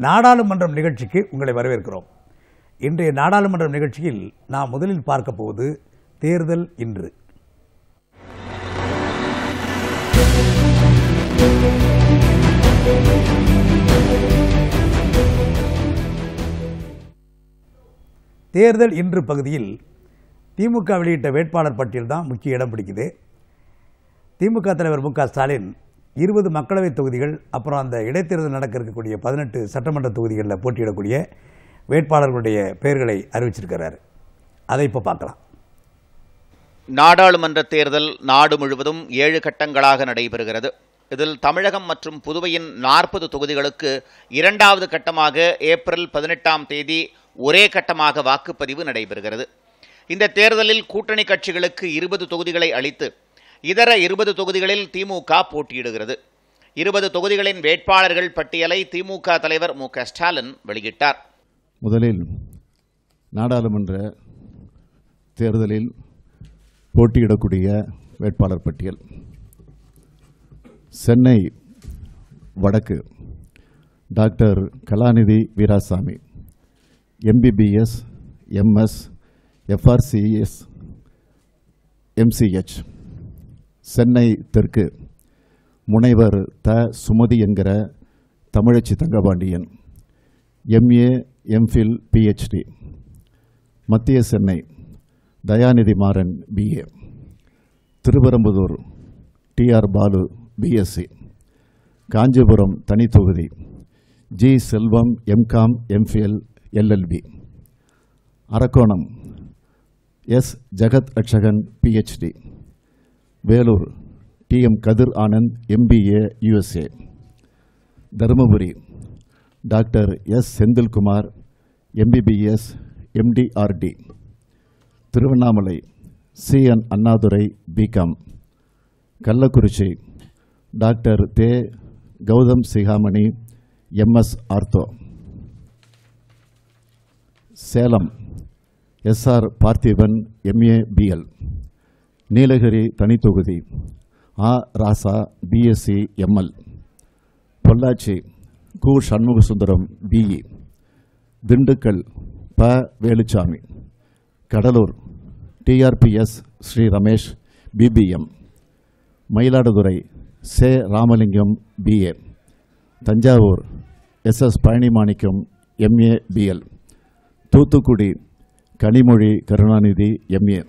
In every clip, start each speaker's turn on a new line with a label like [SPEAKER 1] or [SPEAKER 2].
[SPEAKER 1] நாடாளுமன்றம் நிகழ்ச்சிக்கு உங்களை வரவேற்கிறோம். இன்றைய நாடாளுமன்றம் நிகழ்ச்சியில் நாம் முதலில் பார்க்க போவது தேர்தல் இன்று. தேர்தல் இன்று பகுதியில் திமுக வெளியிட்ட வேட்பாளர் பட்டியல் தான் முக்கிய இடம் பிடிக்குது. திமுக தலைவர் மு க ஸ்டாலின் 20 மக்களவைத் தொகுதிகள், அப்புறம் அந்த இடைத்தேர்தல் நடக்க இருக்கக்கூடிய 18 சட்டமன்ற தொகுதிகளில் போட்டியிடக்கூடிய வேட்பாளர்களுடைய பெயர்களை அறிவிச்சிருக்கிறார். அதை இப்போ பார்க்கலாம்.
[SPEAKER 2] நாடாளுமன்ற தேர்தல் நாடு முழுவதும் 7 கட்டங்களாக நடைபெறுகிறது. இதில் தமிழகம் மற்றும் புதுவையின் 40 தொகுதிகளுக்கு இரண்டாவது கட்டமாக ஏப்ரல் 18ஆம் தேதி ஒரே கட்டமாக வாக்குப்பதிவு நடைபெறுகிறது. இந்த தேர்தலில் கூட்டணி கட்சிகளுக்கு 20 தொகுதிகளை அளித்து இதர 20 தொகுதிகளில் திமுக போட்டியிடுகிறது. 20 தொகுதிகளின் வேட்பாளர்கள் பட்டியலை திமுக தலைவர் மு க ஸ்டாலின் வெளியிட்டார்.
[SPEAKER 3] முதலில் நாடாளுமன்ற தேர்தலில் போட்டியிடக்கூடிய வேட்பாளர் பட்டியல். சென்னை வடக்கு doctor Kalanidhi Veeraswamy, MBBS, MS, FRCS, MCH. Chennai தெற்கு முனைவர் த சுமதி என்கிற Thamizhachi Thangapandian, MA, MPhil, PhD. மத்திய Chennai Dayanidhi Maran, BA. திருவரம்புதூர் TR Balu, BSc. Kanchipuram தனி தொகுதி G செல்வம், MCom, MPhil, LLB. Arakkonam S Jagath Ratchagan, PhD. Vellore TM Kathir Anand, MBA, USA. Dharmapuri doctor S Senthilkumar, MBBS, MDRD. Tiruvannamalai CN Annadurai, BCom. Kallakurichi doctor தே Gautham Sigamani, MS ortho. Salem SR Parthiban, MA, BL. Nilgiri தனித்தொகுதி ஆ Raja, BSc, ML. Pollachi கு சண்முகசுந்தரம், BE. திண்டுக்கல் ப வேலுச்சாமி. Cuddalore TRPS Sri Ramesh, BBM. மயிலாடுதுறை சே Ramalingam, BA. Thanjavur SS Palanimanickam, MA, BL. Thoothukudi Kanimozhi Karunanidhi, MA.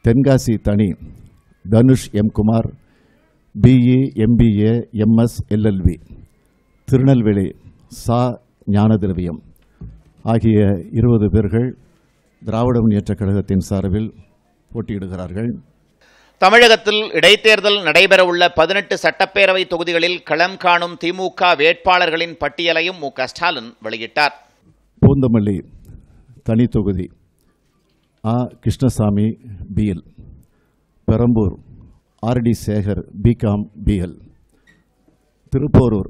[SPEAKER 3] Tenkasi தனி Dhanush M Kumar, BE, MBA, MS, LLB. Tirunelveli சா ஞானதிரவியம் ஆகிய 20 பேர்கள் திராவிட முன்னேற்றக் கழகத்தின் சார்பில் போட்டியிடுகிறார்கள்.
[SPEAKER 2] தமிழகத்தில் இடைத்தேர்தல் நடைபெறவுள்ள 18 சட்டப்பேரவை தொகுதிகளில் களம் காணும் திமுக வேட்பாளர்களின் பட்டியலையும் மு க ஸ்டாலின் வெளியிட்டார்.
[SPEAKER 3] பூந்தமல்லி தனி தொகுதி ஆ Krishnasamy, BL. Perambur RD Sekar, BCom, BL. Thiruporur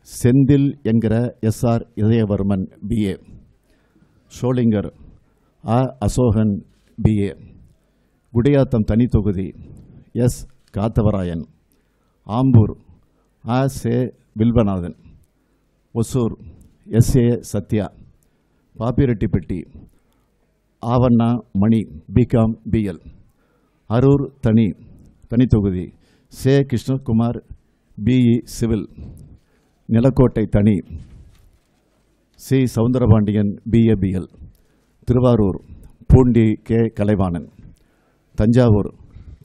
[SPEAKER 3] Senthil என்கிற SR இதயவர்மன், BA. ஷோலிங்கர் ஆ அசோகன், BA. குடியாத்தம் தனி தொகுதி S காத்தவராயன். ஆம்பூர் ஆ சே வில்வநாதன். ஒசூர் SA சத்யா. பாப்பிரெட்டிப்பட்டி ஆவண்ணா மணி, BCom, BL. அரூர் தனி தொகுதி சே கிருஷ்ணகுமார், BE, சிவில். நிலக்கோட்டை தனி சி சவுந்தரபாண்டியன், BA, BL. திருவாரூர் பூண்டி கே கலைவாணன். தஞ்சாவூர்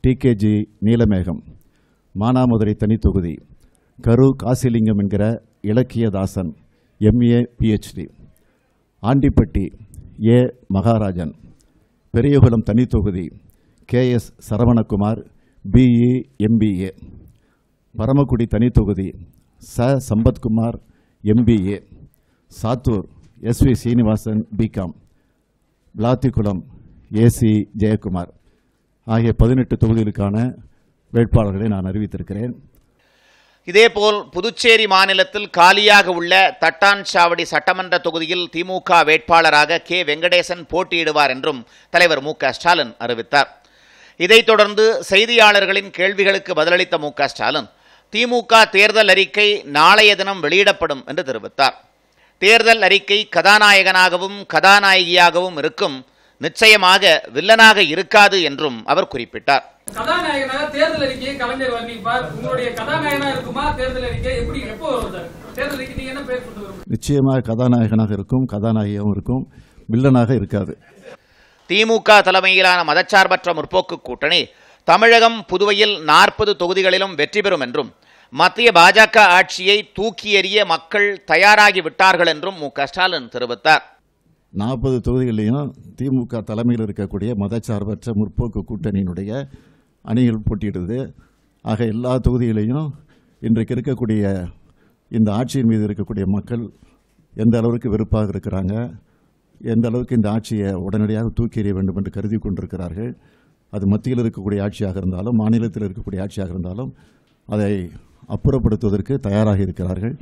[SPEAKER 3] TKG நீலமேகம். மானாமதுரை தனி தொகுதி கரு காசிலிங்கம் என்கிற இலக்கியதாசன், MA, PhD. ஆண்டிப்பட்டி A மகாராஜன். பெரியகுளம் தனி தொகுதி KS Saravanakumar, BE, MBA. Paramakudi தனி தொகுதி ச Sampathkumar, MBA. Sattur SV Srinivasan, BCom. Vilathikulam AC Jayakumar ஆகிய 18 தொகுதிகளுக்கான வேட்பாளர்களை நான் அறிவித்திருக்கிறேன்.
[SPEAKER 2] இதேபோல் புதுச்சேரி மாநிலத்தில் காலியாக உள்ள தட்டான்சாவடி சட்டமன்ற தொகுதியில் திமுக வேட்பாளராக K வெங்கடேசன் போட்டியிடுவார் என்றும் தலைவர் மு க ஸ்டாலின் அறிவித்தார். இதைத் தொடர்ந்து செய்தியாளர்களின் கேள்விகளுக்கு பதிலளித்த மு க ஸ்டாலின் திமுக தேர்தல் அறிக்கை நாளைய தினம் வெளியிடப்படும் என்று தெரிவித்தார். தேர்தல் அறிக்கை கதாநாயகனாகவும் கதாநாயகியாகவும் இருக்கும், நிச்சயமாக வில்லனாக இருக்காது என்றும் அவர் குறிப்பிட்டார்.
[SPEAKER 4] கதாநாயகனாக தேர்தல் அறிக்கையை கலைஞர் வர்ணிப்பார். உங்களுடைய கதாநாயகனா இருக்குமா தேர்தல் அறிக்கை? எப்படி எப்போ வரும் தேர்தல் அறிக்கை? நீங்க என்ன பேர் சொல்லுங்க?
[SPEAKER 3] நிச்சயமாக கதாநாயகனாக இருக்கும், கதாநாயகியாகவும் இருக்கும், வில்லனாக இருக்காது.
[SPEAKER 2] திமுக தலைமையிலான மதச்சார்பற்ற முற்போக்கு கூட்டணி தமிழகம், புதுவையில் 40 தொகுதிகளிலும் வெற்றி பெறும் என்றும், மத்திய பாஜக ஆட்சியை தூக்கி எறிய மக்கள் தயாராகி விட்டார்கள் என்றும் மு க ஸ்டாலின் தெரிவித்தார்.
[SPEAKER 3] 40 தொகுதிகளிலையும் திமுக தலைமையில் இருக்கக்கூடிய மதச்சார்பற்ற முற்போக்கு கூட்டணியினுடைய அணிகள் போட்டியிடுது. ஆக எல்லா தொகுதிகளையும் இன்றைக்கு இருக்கக்கூடிய இந்த ஆட்சியின் மீது இருக்கக்கூடிய மக்கள் எந்த அளவுக்கு வெறுப்பாக இருக்கிறாங்க, எந்த அளவுக்கு இந்த ஆட்சியை உடனடியாக தூக்கி எறிய வேண்டும் என்று கருதி கொண்டிருக்கிறார்கள். அது மத்தியில் இருக்கக்கூடிய ஆட்சியாக இருந்தாலும், மாநிலத்தில் இருக்கக்கூடிய ஆட்சியாக இருந்தாலும் அதை அப்புறப்படுத்துவதற்கு தயாராக இருக்கிறார்கள்.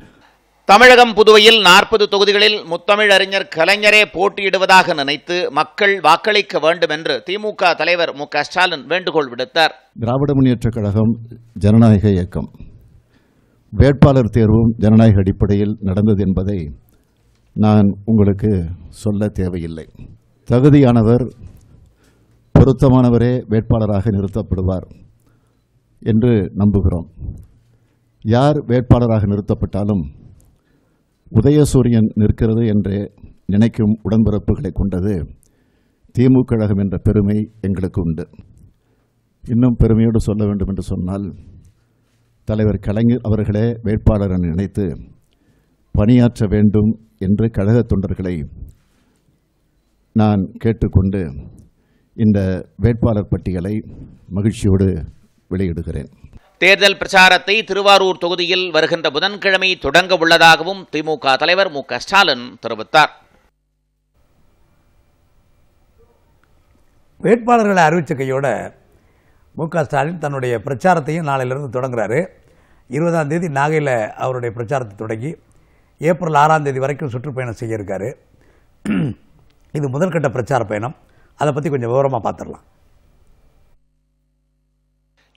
[SPEAKER 2] தமிழகம், புதுவையில் 40 தொகுதிகளில் முத்தமிழ் அறிஞர் கலைஞரே போட்டியிடுவதாக நினைத்து மக்கள் வாக்களிக்க வேண்டும் என்று திமுக தலைவர் மு க ஸ்டாலின் வேண்டுகோள் விடுத்தார்.
[SPEAKER 3] திராவிட முன்னேற்றக் கழகம் ஜனநாயக இயக்கம். வேட்பாளர் தேர்வும் ஜனநாயக அடிப்படையில் நடந்தது என்பதை நான் உங்களுக்கு சொல்ல தேவையில்லை. தகுதியானவர், பொருத்தமானவரே வேட்பாளராக நிறுத்தப்படுவார் என்று நம்புகிறோம். யார் வேட்பாளராக நிறுத்தப்பட்டாலும் உதயசூரியன் நிற்கிறது என்று நினைக்கும் உடன்பிறப்புகளை கொண்டது திமுக கழகம் என்ற பெருமை எங்களுக்கு உண்டு. இன்னும் பெருமையோடு சொல்ல வேண்டும் என்று சொன்னால், தலைவர் கலைஞர் அவர்களே வேட்பாளர் என நினைத்து பணியாற்ற வேண்டும் என்று கழக தொண்டர்களை நான் கேட்டுக்கொண்டு இந்த வேட்பாளர் பட்டியலை மகிழ்ச்சியோடு வெளியிடுகிறேன்.
[SPEAKER 2] தேர்தல் பிரச்சாரத்தை திருவாரூர் தொகுதியில் வருகின்ற புதன்கிழமை தொடங்க உள்ளதாகவும் திமுக தலைவர் மு க ஸ்டாலின் தெரிவித்தார்.
[SPEAKER 1] வேட்பாளர்களை அறிவித்த கையோட மு க ஸ்டாலின் தன்னுடைய பிரச்சாரத்தையும் நாளையிலிருந்து தொடங்குறாரு. 20ஆம் தேதி நாகையில் அவருடைய பிரச்சாரத்தை தொடங்கி ஏப்ரல் 6ஆம் தேதி வரைக்கும் சுற்றுப்பயணம் செய்ய இருக்காரு. இது முதல்கட்ட பிரச்சார பயணம். அதை பற்றி கொஞ்சம் விவரமாக பார்த்துடலாம்.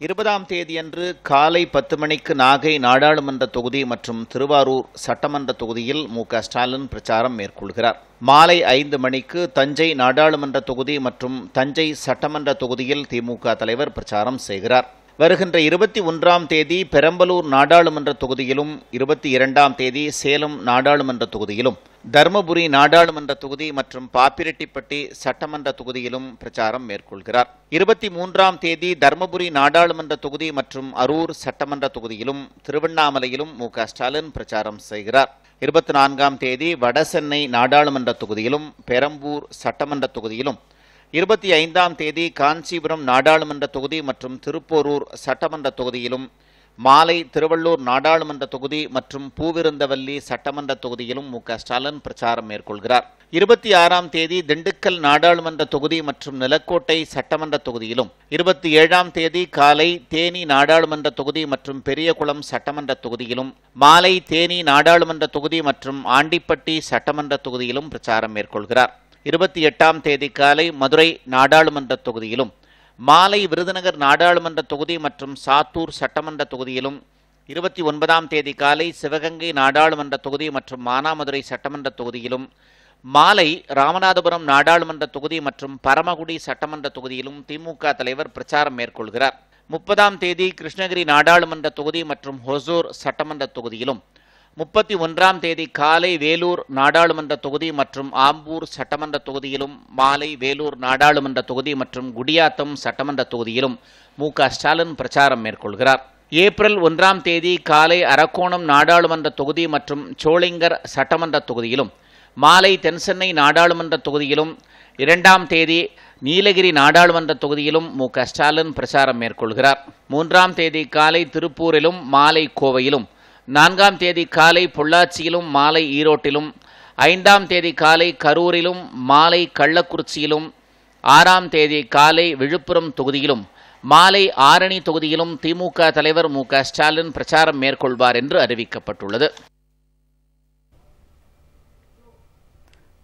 [SPEAKER 2] 20ஆம் தேதியன்று காலை 10 மணிக்கு நாகை நாடாளுமன்ற தொகுதி மற்றும் திருவாரூர் சட்டமன்ற தொகுதியில் மு க ஸ்டாலின் பிரச்சாரம் மேற்கொள்கிறார். மாலை 5 மணிக்கு தஞ்சை நாடாளுமன்ற தொகுதி மற்றும் தஞ்சை சட்டமன்ற தொகுதியில் திமுக தலைவர் பிரச்சாரம் செய்கிறார். வருகின்ற 21ஆம் தேதி பெரம்பலூர் நாடாளுமன்ற தொகுதியிலும், 22ஆம் தேதி சேலம் நாடாளுமன்ற தொகுதியிலும், தர்மபுரி நாடாளுமன்ற தொகுதி மற்றும் பாப்பிரெட்டிப்பட்டி சட்டமன்ற தொகுதியிலும் பிரச்சாரம் மேற்கொள்கிறார். 23ஆம் தேதி தர்மபுரி நாடாளுமன்ற தொகுதி மற்றும் அரூர் சட்டமன்ற தொகுதியிலும், திருவண்ணாமலையிலும் மு க ஸ்டாலின் பிரச்சாரம் செய்கிறார். 24ஆம் தேதி வடசென்னை நாடாளுமன்ற தொகுதியிலும், பெரம்பூர் சட்டமன்ற தொகுதியிலும், 25ஆம் தேதி காஞ்சிபுரம் நாடாளுமன்ற தொகுதி மற்றும் திருப்போரூர் சட்டமன்ற தொகுதியிலும், மாலை திருவள்ளூர் நாடாளுமன்ற தொகுதி மற்றும் பூவிருந்தவல்லி சட்டமன்ற தொகுதியிலும் மு க ஸ்டாலின் பிரச்சாரம் மேற்கொள்கிறார். 26ஆம் தேதி திண்டுக்கல் நாடாளுமன்ற தொகுதி மற்றும் நிலக்கோட்டை சட்டமன்ற தொகுதியிலும், 27ஆம் தேதி காலை தேனி நாடாளுமன்ற தொகுதி மற்றும் பெரியகுளம் சட்டமன்ற தொகுதியிலும், மாலை தேனி நாடாளுமன்ற தொகுதி மற்றும் ஆண்டிப்பட்டி சட்டமன்ற தொகுதியிலும் பிரச்சாரம் மேற்கொள்கிறார். 28ஆம் தேதி காலை மதுரை நாடாளுமன்ற தொகுதியிலும், மாலை விருதுநகர் நாடாளுமன்ற தொகுதி மற்றும் சாத்தூர் சட்டமன்ற தொகுதியிலும், 29ஆம் தேதி காலை சிவகங்கை நாடாளுமன்ற தொகுதி மற்றும் மானாமதுரை சட்டமன்ற தொகுதியிலும், மாலை ராமநாதபுரம் நாடாளுமன்ற தொகுதி மற்றும் பரமக்குடி சட்டமன்ற தொகுதியிலும் திமுக தலைவர் பிரச்சாரம் மேற்கொள்கிறார். 30ஆம் தேதி கிருஷ்ணகிரி நாடாளுமன்ற தொகுதி மற்றும் ஹொசூர் சட்டமன்ற தொகுதியிலும், 31ஆம் தேதி காலை வேலூர் நாடாளுமன்ற தொகுதி மற்றும் ஆம்பூர் சட்டமன்ற தொகுதியிலும், மாலை வேலூர் நாடாளுமன்ற தொகுதி மற்றும் குடியாத்தம் சட்டமன்ற தொகுதியிலும் மு க ஸ்டாலின் பிரச்சாரம் மேற்கொள்கிறார். ஏப்ரல் 1ஆம் தேதி காலை அரக்கோணம் நாடாளுமன்ற தொகுதி மற்றும் சோளிங்கர் சட்டமன்ற தொகுதியிலும், மாலை தென்சென்னை நாடாளுமன்ற தொகுதியிலும், 2ஆம் தேதி நீலகிரி நாடாளுமன்ற தொகுதியிலும் மு க ஸ்டாலின் பிரச்சாரம் மேற்கொள்கிறார். 3ஆம் தேதி காலை திருப்பூரிலும், மாலை கோவையிலும், 4ஆம் தேதி காலை பொள்ளாச்சியிலும், மாலை ஈரோட்டிலும், 5ஆம் தேதி காலை கரூரிலும், மாலை கள்ளக்குறிச்சியிலும், 6ஆம் தேதி காலை விழுப்புரம் தொகுதியிலும், மாலை ஆரணி தொகுதியிலும் திமுக தலைவர் மு க ஸ்டாலின் பிரச்சாரம் மேற்கொள்வார் என்று அறிவிக்கப்பட்டுள்ளது.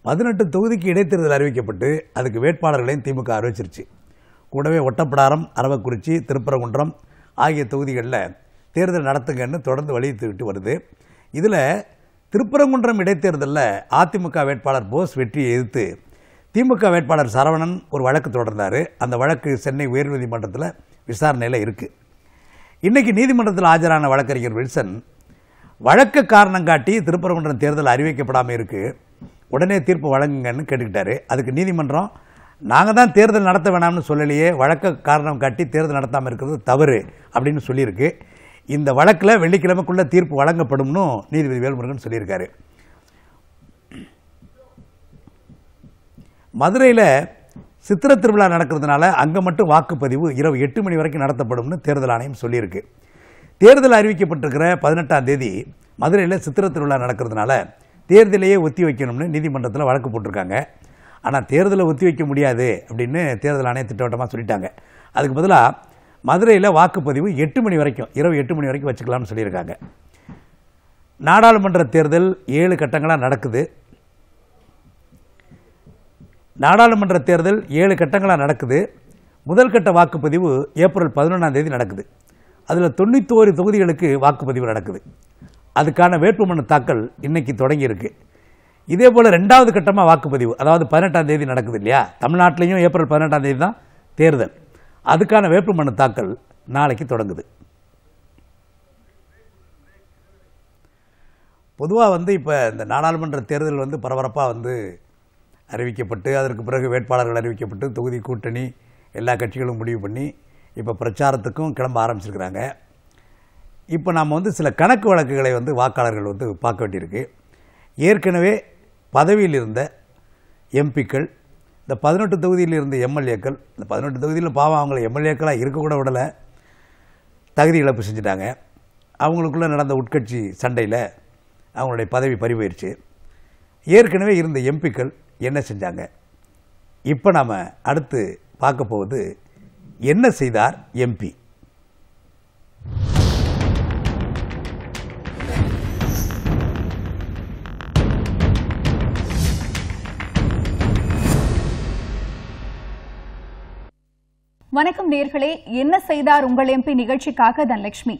[SPEAKER 1] 18 தொகுதிக்கு இடைத்தேர்தல் அறிவிக்கப்பட்டு அதுக்கு வேட்பாளர்களையும் திமுக அறிவிச்சிருச்சு. கூடவே ஒட்டப்பிடாரம், அரவக்குறிச்சி, திருப்பரங்குன்றம் ஆகிய தொகுதிகளில் தேர்தல் நடத்துங்கன்னு தொடர்ந்து வலியுறுத்திவிட்டு வருது. இதில் திருப்பரங்குன்றம் இடைத்தேர்தலில் அதிமுக வேட்பாளர் போஸ் வெற்றியை எதிர்த்து திமுக வேட்பாளர் சரவணன் ஒரு வழக்கு தொடர்ந்தார். அந்த வழக்கு சென்னை உயர்நீதிமன்றத்தில் விசாரணையில் இருக்குது. இன்றைக்கி நீதிமன்றத்தில் ஆஜரான வழக்கறிஞர் வில்சன் வழக்கு காரணம் காட்டி திருப்பரங்குன்றம் தேர்தல் அறிவிக்கப்படாமல் இருக்குது, உடனே தீர்ப்பு வழங்குங்கன்னு கேட்டுக்கிட்டாரு. அதுக்கு நீதிமன்றம் நாங்கள் தான் தேர்தல் நடத்த வேணாம்னு சொல்லலையே, வழக்க காரணம் காட்டி தேர்தல் நடத்தாமல் இருக்கிறது தவறு அப்படின்னு சொல்லியிருக்கு. இந்த வழக்கில் வெள்ளிக்கிழமைக்குள்ளே தீர்ப்பு வழங்கப்படும்னு நீதிபதி வேல்முருகன் சொல்லியிருக்காரு. மதுரையில் சித்திரை திருவிழா நடக்கிறதுனால அங்கே மட்டும் வாக்குப்பதிவு இரவு 8 மணி வரைக்கும் நடத்தப்படும்னு தேர்தல் ஆணையம் சொல்லியிருக்கு. தேர்தல் அறிவிக்கப்பட்டிருக்கிற 18ஆம் தேதி மதுரையில் சித்திரை திருவிழா நடக்கிறதுனால தேர்தலையே ஒத்தி வைக்கணும்னு நீதிமன்றத்தில் வழக்கு போட்டிருக்காங்க. ஆனால் தேர்தலை ஒத்தி வைக்க முடியாது அப்படின்னு தேர்தல் ஆணையம் திட்டவட்டமாக சொல்லிட்டாங்க. அதுக்கு பதிலாக மதுரையில் வாக்குப்பதிவு 8 மணி வரைக்கும், இரவு 8 மணி வரைக்கும் வச்சுக்கலாம்னு சொல்லியிருக்காங்க. நாடாளுமன்ற தேர்தல் 7 கட்டங்களாக நடக்குது. நாடாளுமன்ற தேர்தல் 7 கட்டங்களாக நடக்குது. முதல் கட்ட வாக்குப்பதிவு ஏப்ரல் 11ஆம் தேதி நடக்குது. அதில் 91 தொகுதிகளுக்கு வாக்குப்பதிவு நடக்குது. அதுக்கான வேட்புமனு தாக்கல் இன்னைக்கு தொடங்கியிருக்கு. இதே போல் 2வது கட்டமாக வாக்குப்பதிவு, அதாவது 18ஆம் தேதி நடக்குது இல்லையா, தமிழ்நாட்டிலையும் ஏப்ரல் 18ஆம் தேதி தான் தேர்தல். அதுக்கான வேட்புமனு தாக்கல் நாளைக்கு தொடங்குது. பொதுவாக இப்போ இந்த நாடாளுமன்ற தேர்தல் பரபரப்பாக அறிவிக்கப்பட்டு அதற்கு பிறகு வேட்பாளர்கள் அறிவிக்கப்பட்டு தொகுதி கூட்டணி எல்லா கட்சிகளும் முடிவு பண்ணி இப்போ பிரச்சாரத்துக்கும் கிளம்ப ஆரம்பிச்சிருக்கிறாங்க. இப்போ நாம் சில கணக்கு வழக்குகளை வாக்காளர்கள் பார்க்க வேண்டியிருக்கு. ஏற்கனவே பதவியில் இருந்த எம்பிக்கள், இந்த 18 தொகுதியில் இருந்த எம்எல்ஏக்கள், இந்த 18 தொகுதியில் பாவம் அவங்கள எம்எல்ஏக்களாக இருக்கக்கூட விடலை, தகுதி இழப்பு செஞ்சுட்டாங்க. அவங்களுக்குள்ளே நடந்த உட்கட்சி சண்டையில் அவங்களுடைய பதவி பறிபோயிருச்சு. ஏற்கனவே இருந்த எம்பிக்கள் என்ன செஞ்சாங்க? இப்போ நாம் அடுத்து பார்க்க போவது என்ன செய்தார் எம்பி.
[SPEAKER 5] வணக்கம் நேயர்களே, என்ன செய்தார் உங்கள் எம்பி நிகழ்ச்சிக்காக தனலட்சுமி.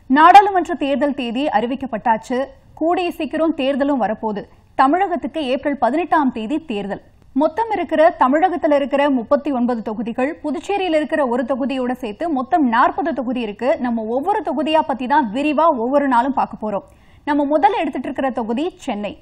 [SPEAKER 5] நாடாளுமன்ற தேர்தல் தேதி அறிவிக்கப்பட்டாச்சு. கூடிய சீக்கிரம் தேர்தலும் வரப்போகுது. தமிழகத்துக்கு ஏப்ரல் 18ஆம் தேதி தேர்தல். மொத்தம் இருக்கிற தமிழகத்தில் இருக்கிற 39 தொகுதிகள், புதுச்சேரியில் இருக்கிற ஒரு தொகுதியோட சேர்த்து மொத்தம் 40 தொகுதி இருக்கு. நம்ம ஒவ்வொரு தொகுதியா பத்தி தான் விரிவா ஒவ்வொரு நாளும் பார்க்க போறோம். நம்ம முதல்ல எடுத்துட்டு இருக்கிற தொகுதி சென்னை.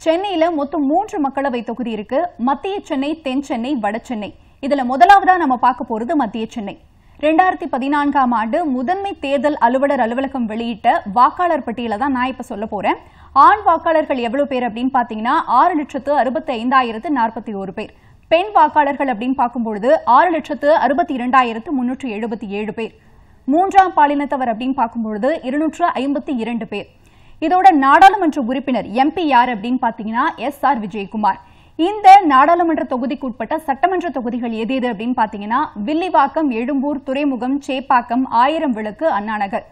[SPEAKER 5] சென்னையில மொத்தம் 3 மக்களவை தொகுதி இருக்கு. மத்திய சென்னை, தென் சென்னை, வட சென்னை. இதுல முதலாவதா நம்ம பார்க்க போறது மத்திய சென்னை. 2014ஆம் ஆண்டு முதன்மை தேர்தல் அலுவலர் அலுவலகம் வெளியிட்ட வாக்காளர் பட்டியலை தான் நான் இப்ப சொல்ல போறேன். ஆண் வாக்காளர்கள் எவ்வளவு பேர் அப்படின்னு பாத்தீங்கன்னா 6,65,041 பேர். பெண் வாக்காளர்கள் அப்படின்னு பார்க்கும்பொழுது 6,62,377 பேர். மூன்றாம் பாலினத்தவர் அப்படின்னு பார்க்கும்பொழுது 252 பேர். இதோட நாடாளுமன்ற உறுப்பினர் எம்பி யார் அப்படின்னு பாத்தீங்கன்னா SR விஜயகுமார். இந்த நாடாளுமன்ற தொகுதிக்குட்பட்ட சட்டமன்ற தொகுதிகள் எது அப்படின்னு பாத்தீங்கன்னா வில்லிவாக்கம், எழும்பூர், துறைமுகம், சேப்பாக்கம், ஆயிரம் விளக்கு, அண்ணாநகர்.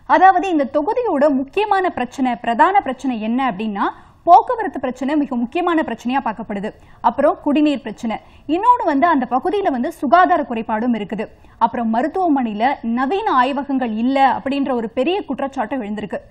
[SPEAKER 5] அதாவது இந்த தொகுதியோட முக்கியமான பிரச்சனை, பிரதான பிரச்சனை என்ன அப்படின்னா போக்குவரத்து பிரச்சனை மிக முக்கியமான பிரச்சனையா பார்க்கப்படுது. அப்புறம் குடிநீர் பிரச்சனை. இன்னொன்று அந்த பகுதியில் சுகாதார குறைபாடும் இருக்குது. அப்புறம் மருத்துவமனையில நவீன ஆய்வகங்கள் இல்ல அப்படின்ற ஒரு பெரிய குற்றச்சாட்டு எழுந்திருக்கு.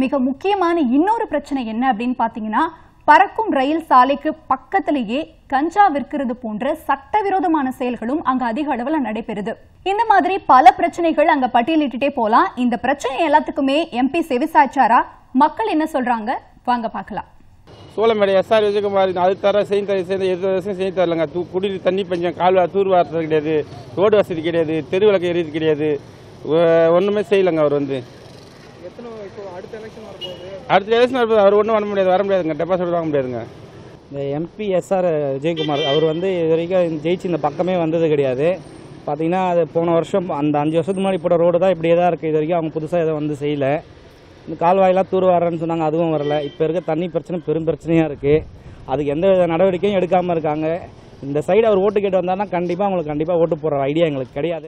[SPEAKER 5] மிக முக்கியமான இன்னொரு பிரச்சனை என்ன அப்படின்னு பாத்தீங்கன்னா பறக்கும் ரயில் சாலைக்கு பக்கத்திலேயே கஞ்சா விற்கிறது போன்ற சட்டவிரோதமான செயல்களும் அங்க அதிக அளவில் நடைபெறுது. இந்த மாதிரி பல பிரச்சனைகள் அங்க பட்டியலிட்டுட்டே போலாம். இந்த பிரச்சனை எல்லாத்துக்குமே எம்பி செவிசாச்சாரா? மக்கள் என்ன சொல்றாங்க வாங்க பார்க்கலாம்.
[SPEAKER 6] சோழமேடை SR விஜயகுமார் அது தர செய்து செய்து தரலங்க. குடிநீர் தண்ணி பஞ்சம், கால்வா தூர் வார்த்தது கிடையாது, ரோடு வசதி கிடையாது, தெரு விளக்கு எரியுது கிடையாது, ஒன்றுமே செய்யலைங்க. அவர் அடுத்த எலெக்ஷன் வரப்போது அவர் ஒன்றும் வர முடியாதுங்க, டெபாசிட் வாங்க முடியாதுங்க.
[SPEAKER 7] இந்த எம்பி SR விஜயகுமார் அவர் இது வரைக்கும் ஜெயிச்சு இந்த பக்கமே வந்தது கிடையாது. பார்த்தீங்கன்னா அது போன வருஷம் அந்த 5 வருஷத்துக்கு முன்னாடி போட்ட ரோடு தான் இப்படியே தான் இருக்குது. இது வரைக்கும் அவங்க புதுசாக எதுவும் செய்யலை. இந்த கால்வாயெல்லாம் தூர் வரேன்னு சொன்னாங்க, அதுவும் வரல. இப்போ இருக்க தண்ணி பிரச்சனை பெரும் பிரச்சனையாக இருக்குது. அதுக்கு எந்த வித நடவடிக்கையும் எடுக்காமல் இருக்காங்க. இந்த சைடு அவர் ஓட்டு கேட்டு வந்தாருன்னா கண்டிப்பாக ஓட்டு போடுற ஐடியா எங்களுக்கு கிடையாது.